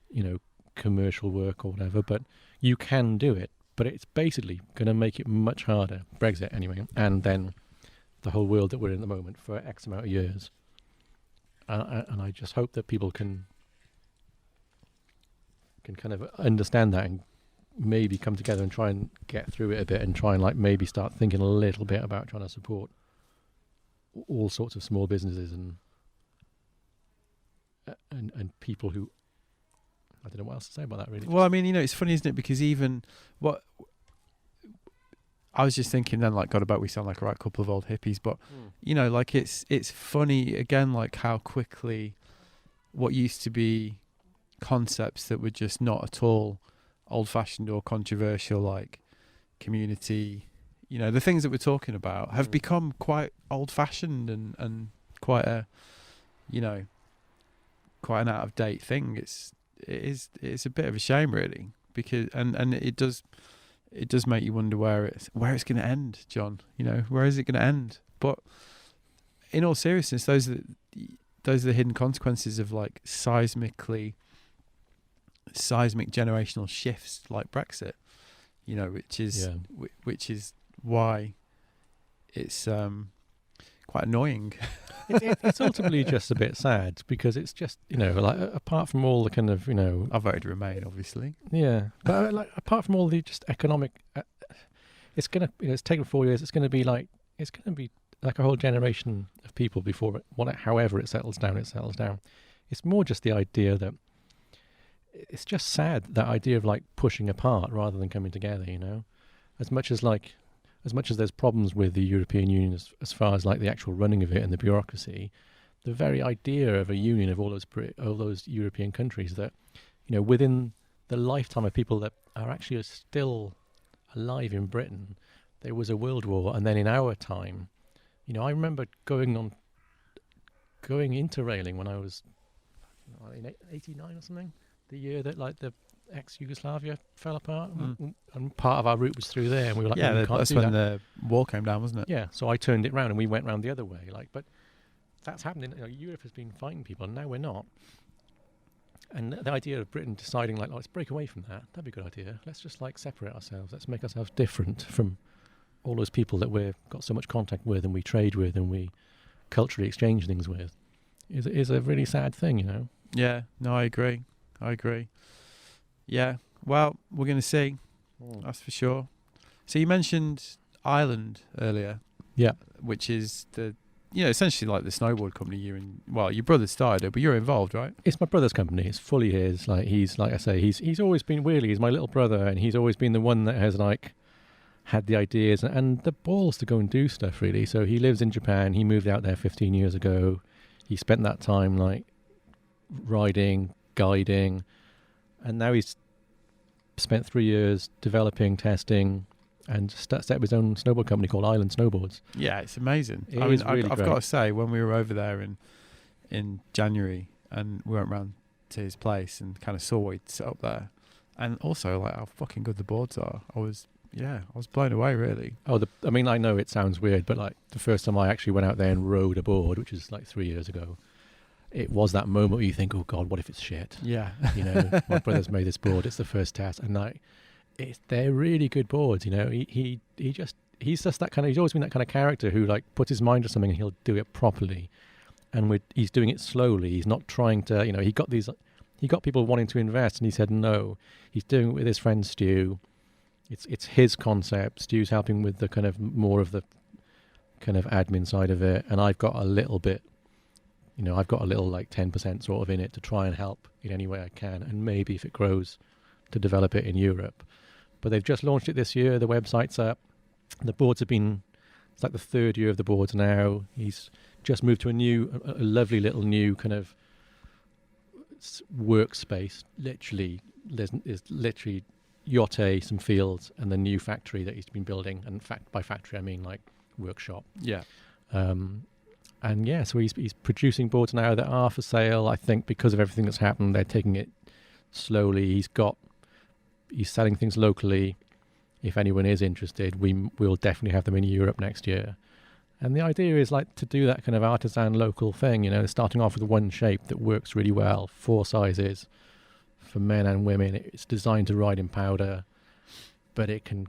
you know, commercial work or whatever, but you can do it. But it's basically going to make it much harder, Brexit anyway, and then the whole world that we're in at the moment for X amount of years. And I just hope that people can kind of understand that and maybe come together and try and get through it a bit and try and like maybe start thinking a little bit about trying to support all sorts of small businesses and people who, I don't know what else to say about that really. Well, I mean, you know, it's funny, isn't it? Because even what I was just thinking then, like, God, I bet we sound like a right couple of old hippies, but you know, like it's funny again, like how quickly what used to be concepts that were just not at all old-fashioned or controversial, like community, you know, the things that we're talking about have become quite old-fashioned and quite a, you know, quite an out-of-date thing. It's a bit of a shame, really, because and it does make you wonder where it's going to end, John. You know, where is it going to end? But in all seriousness, those are the hidden consequences of like seismic generational shifts like Brexit. You know, which is why it's quite annoying. It's ultimately just a bit sad because it's just, you know, like apart from all the kind of, you know, I voted Remain, obviously. Yeah, but like apart from all the just economic, it's gonna, you know, it's taken 4 years. It's gonna be like a whole generation of people before however it settles down. It's more just the idea that it's just sad, that idea of like pushing apart rather than coming together. You know, as much as there's problems with the European Union as far as like the actual running of it and the bureaucracy, the very idea of a union of all those European countries that, you know, within the lifetime of people that are actually still alive in Britain, there was a world war, and then in our time, you know, I remember going interrailing when I was in 89 or something, the year that like the ex-Yugoslavia fell apart, and part of our route was through there, and we were like, yeah, that's when the wall came down, wasn't it? Yeah, so I turned it round and we went round the other way. Like, but that's happening. You know, Europe has been fighting people, and now we're not. And the idea of Britain deciding, like, let's break away from that, that'd be a good idea. Let's just like separate ourselves. Let's make ourselves different from all those people that we've got so much contact with and we trade with and we culturally exchange things with. Is a really sad thing, you know. Yeah, no, I agree. Yeah, well, we're going to see. That's for sure. So you mentioned Ireland earlier. Yeah. Which is essentially like the snowboard company your brother started it, but you're involved, right? It's my brother's company. It's fully his. Like, he's, like I say, he's always been, weirdly, he's my little brother, and he's always been the one that has like had the ideas and the balls to go and do stuff, really. So he lives in Japan. He moved out there 15 years ago. He spent that time like riding, guiding, and now he's spent 3 years developing, testing, and set up his own snowboard company called Island Snowboards. Yeah, it's amazing. I've got to say, when we were over there in January and we went round to his place and kind of saw what he'd set up there, and also like how fucking good the boards are, I was blown away, really. I mean, I know it sounds weird, but like the first time I actually went out there and rode a board, which is like 3 years ago, it was that moment where you think, oh God, what if it's shit? Yeah. You know, my brother's made this board, it's the first test, and like, they're really good boards, you know. He's just that kind of, he's always been that kind of character who like puts his mind to something and he'll do it properly. And he's doing it slowly. He's not trying to, you know, he got people wanting to invest and he said no. He's doing it with his friend Stu. It's his concept. Stu's helping with the kind of more of the kind of admin side of it. And I've got a little bit, you know, I've got a little like 10% sort of in it to try and help in any way I can. And maybe if it grows, to develop it in Europe. But they've just launched it this year. The website's up. The boards it's like the third year of the boards now. He's just moved to a lovely little new kind of workspace. There's literally yacht, some fields, and the new factory that he's been building. And by factory, I mean like workshop. Yeah. And yeah, so he's producing boards now that are for sale. I think because of everything that's happened, they're taking it slowly. He's selling things locally. If anyone is interested, we'll definitely have them in Europe next year. And the idea is like to do that kind of artisan local thing, you know, starting off with one shape that works really well, 4 sizes for men and women. It's designed to ride in powder, but it can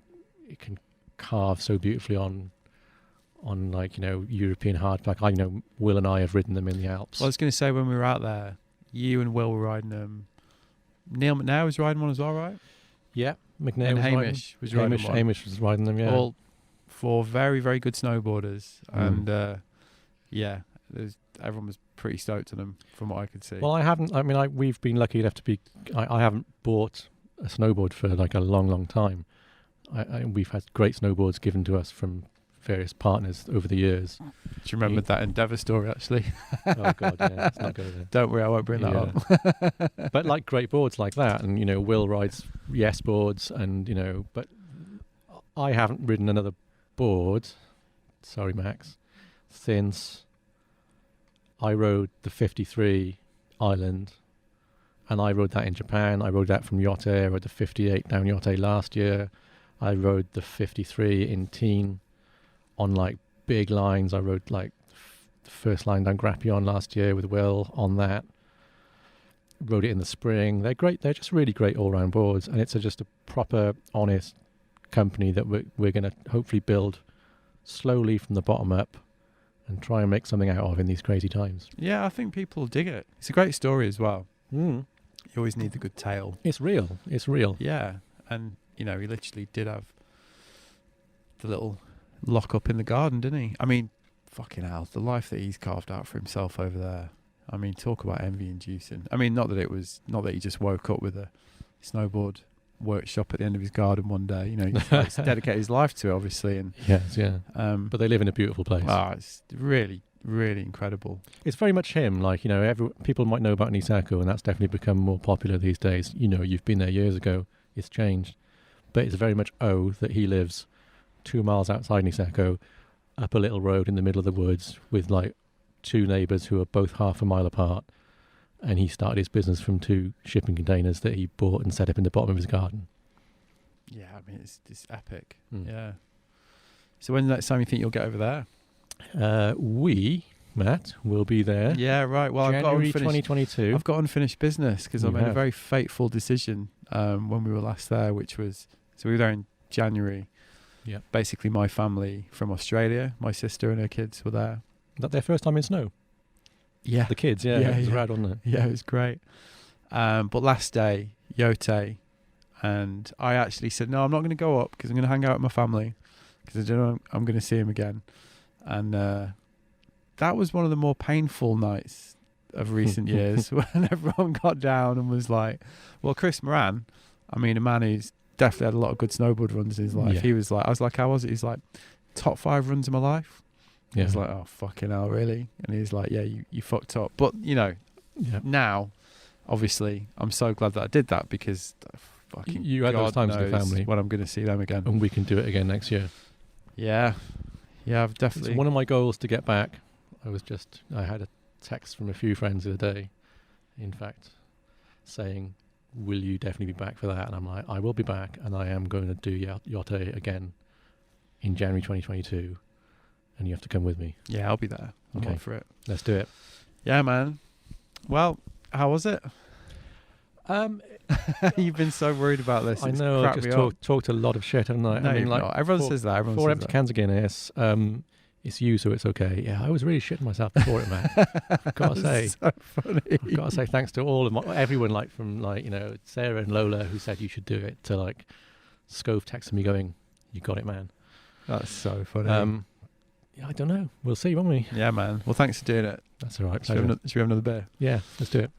carve so beautifully on on like, European hardback. Will and I have ridden them in the Alps. Well, I was going to say, when we were out there, you and Will were riding them. Neil McNair was riding one as well, right? Yeah, McNair and was Hamish was riding one. Hamish was riding them, yeah. All 4 very, very good snowboarders. And everyone was pretty stoked on them from what I could see. Well, we've been lucky enough to be, I haven't bought a snowboard for like a long, long time. We've had great snowboards given to us from various partners over the years. Do you remember that Endeavour story, actually? Oh, God, yeah. Let's not go there. Don't worry, I won't bring that up. But like great boards like that, and, Will rides Yes boards, and, but I haven't ridden another board, sorry, Max, since I rode the 53 Island, and I rode that in Japan. I rode that from Yote. I rode the 58 down Yote last year. I rode the 53 in Tignes on like big lines. I rode like the first line down Grappion last year with Will on that. Rode it in the spring. They're great. They're just really great all-round boards, and it's just a proper, honest company that we're going to hopefully build slowly from the bottom up and try and make something out of in these crazy times. Yeah, I think people dig it. It's a great story as well. Mm. You always need the good tale. It's real. It's real. Yeah, and he literally did have the little lock up in the garden, didn't he? I mean, fucking hell, the life that he's carved out for himself over there. I mean, talk about envy inducing. I mean, not that he just woke up with a snowboard workshop at the end of his garden one day. He's dedicated his life to it, obviously. And yes, yeah. But they live in a beautiful place. It's really, really incredible. It's very much him. Like, people might know about Nisako, and that's definitely become more popular these days. You've been there years ago. It's changed. But it's very much that he lives 2 miles outside Nisako, up a little road in the middle of the woods with like 2 neighbours who are both half a mile apart. And he started his business from 2 shipping containers that he bought and set up in the bottom of his garden. Yeah, I mean, it's epic. Mm. Yeah. So when's the next time you think you'll get over there? Matt, will be there. Yeah, right. Well, January 2022. I've got unfinished business because I made a very fateful decision when we were last there, which was, so we were there in January. Yeah. Basically, my family from Australia, my sister and her kids were there. Is that their first time in snow? Yeah. The kids, yeah. It was rad, wasn't it? Yeah, it was great. But last day, Yote, and I actually said, no, I'm not going to go up because I'm going to hang out with my family because I don't know I'm going to see him again. And that was one of the more painful nights of recent years when everyone got down and was like, well, Chris Moran, I mean, a man who's definitely had a lot of good snowboard runs in his life. Yeah. He was like, I was like, how was it? He's like, top 5 runs in my life. Yeah. I was like, oh, fucking hell, really? And he's like, yeah, you fucked up. But, now, obviously, I'm so glad that I did that because fucking you had those times with the family when I'm going to see them again. And we can do it again next year. Yeah. Yeah, I've definitely. It's one of my goals to get back. I had a text from a few friends the other day, in fact, saying, will you definitely be back for that? And I'm like, I will be back, and I am going to do Yote again in January 2022. And you have to come with me. Yeah, I'll be there. I'm up for it. Let's do it. Yeah, man. Well, how was it? You've been so worried about this. I know. I just talked a lot of shit, haven't I? No, I mean, like, everyone says that. 4 empty cans of Guinness. It's you, so it's okay. Yeah, I was really shitting myself before it, man. I've got to say. So funny. I've got to say thanks to all of everyone, like from like Sarah and Lola who said you should do it, to like Scove texting me going, "You got it, man." That's so funny. Yeah, I don't know. We'll see, won't we? Yeah, man. Well, thanks for doing it. That's all right. Should we have another beer? Yeah, let's do it.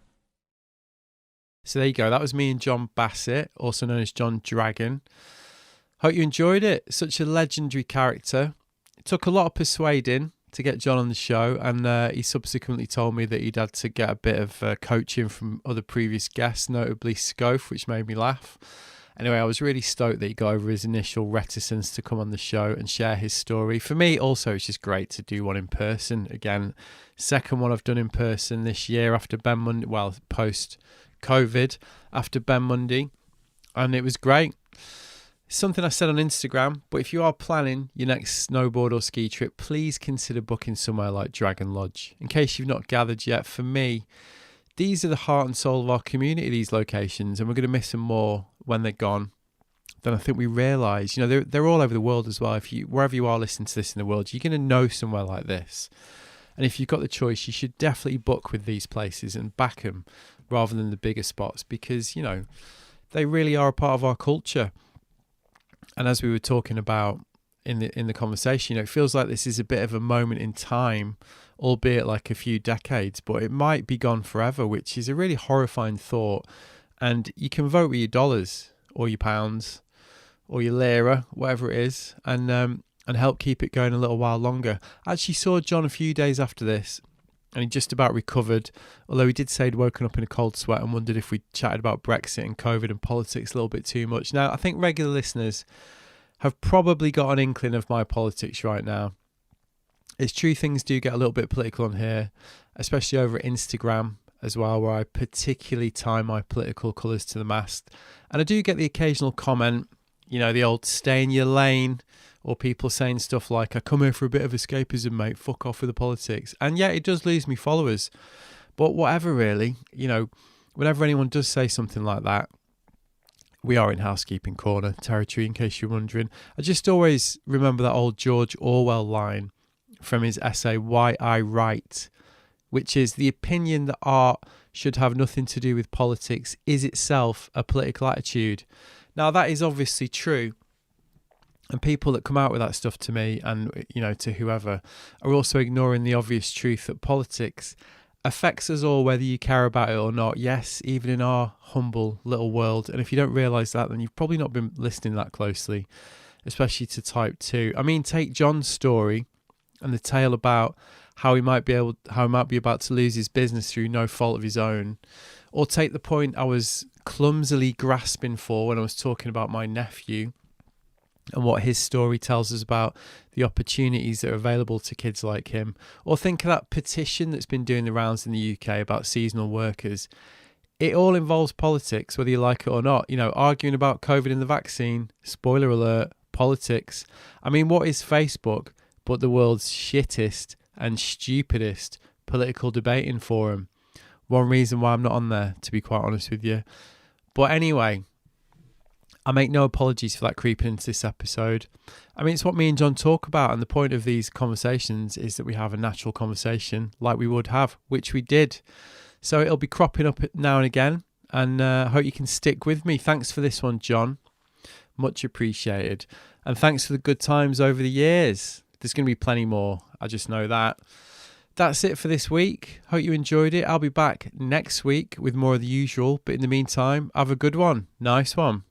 So there you go. That was me and John Bassett, also known as John Dragon. Hope you enjoyed it. Such a legendary character. It took a lot of persuading to get John on the show, and he subsequently told me that he'd had to get a bit of coaching from other previous guests, notably Scove, which made me laugh. Anyway, I was really stoked that he got over his initial reticence to come on the show and share his story. For me, also, it's just great to do one in person. Again, second one I've done in person this year after Ben Monday, well, post-COVID, after Ben Monday. And it was great. It's something I said on Instagram, but if you are planning your next snowboard or ski trip, please consider booking somewhere like Dragon Lodge. In case you've not gathered yet, for me, these are the heart and soul of our community, these locations, and we're going to miss them more when they're gone. then I think we realise, they're all over the world as well. Wherever you are listening to this in the world, you're going to know somewhere like this. And if you've got the choice, you should definitely book with these places and back them rather than the bigger spots, because, they really are a part of our culture. And as we were talking about in the conversation, it feels like this is a bit of a moment in time, albeit like a few decades, but it might be gone forever, which is a really horrifying thought. And you can vote with your dollars or your pounds or your lira, whatever it is, and help keep it going a little while longer. I actually saw John a few days after this, and he just about recovered, although he did say he'd woken up in a cold sweat and wondered if we chatted about Brexit and COVID and politics a little bit too much. Now, I think regular listeners have probably got an inkling of my politics right now. It's true, things do get a little bit political on here, especially over Instagram as well, where I particularly tie my political colours to the mast. And I do get the occasional comment, the old stay in your lane, or people saying stuff like, I come here for a bit of escapism, mate, fuck off with the politics. And yeah, it does lose me followers. But whatever, really, whenever anyone does say something like that, we are in housekeeping corner territory, in case you're wondering. I just always remember that old George Orwell line from his essay, Why I Write, which is the opinion that art should have nothing to do with politics is itself a political attitude. Now, that is obviously true. And people that come out with that stuff to me and, to whoever, are also ignoring the obvious truth that politics affects us all, whether you care about it or not. Yes, even in our humble little world. And if you don't realise that, then you've probably not been listening that closely, especially to Type 2. I mean, take John's story and the tale about how he might be about to lose his business through no fault of his own. Or take the point I was clumsily grasping for when I was talking about my nephew and what his story tells us about the opportunities that are available to kids like him. Or think of that petition that's been doing the rounds in the UK about seasonal workers. It all involves politics, whether you like it or not. Arguing about COVID and the vaccine, spoiler alert, politics. I mean, what is Facebook but the world's shittest and stupidest political debating forum? One reason why I'm not on there, to be quite honest with you. But anyway, I make no apologies for that creeping into this episode. I mean, it's what me and John talk about, and the point of these conversations is that we have a natural conversation like we would have, which we did. So it'll be cropping up now and again, and I hope you can stick with me. Thanks for this one, John. Much appreciated. And thanks for the good times over the years. There's going to be plenty more. I just know that. That's it for this week. Hope you enjoyed it. I'll be back next week with more of the usual. But in the meantime, have a good one. Nice one.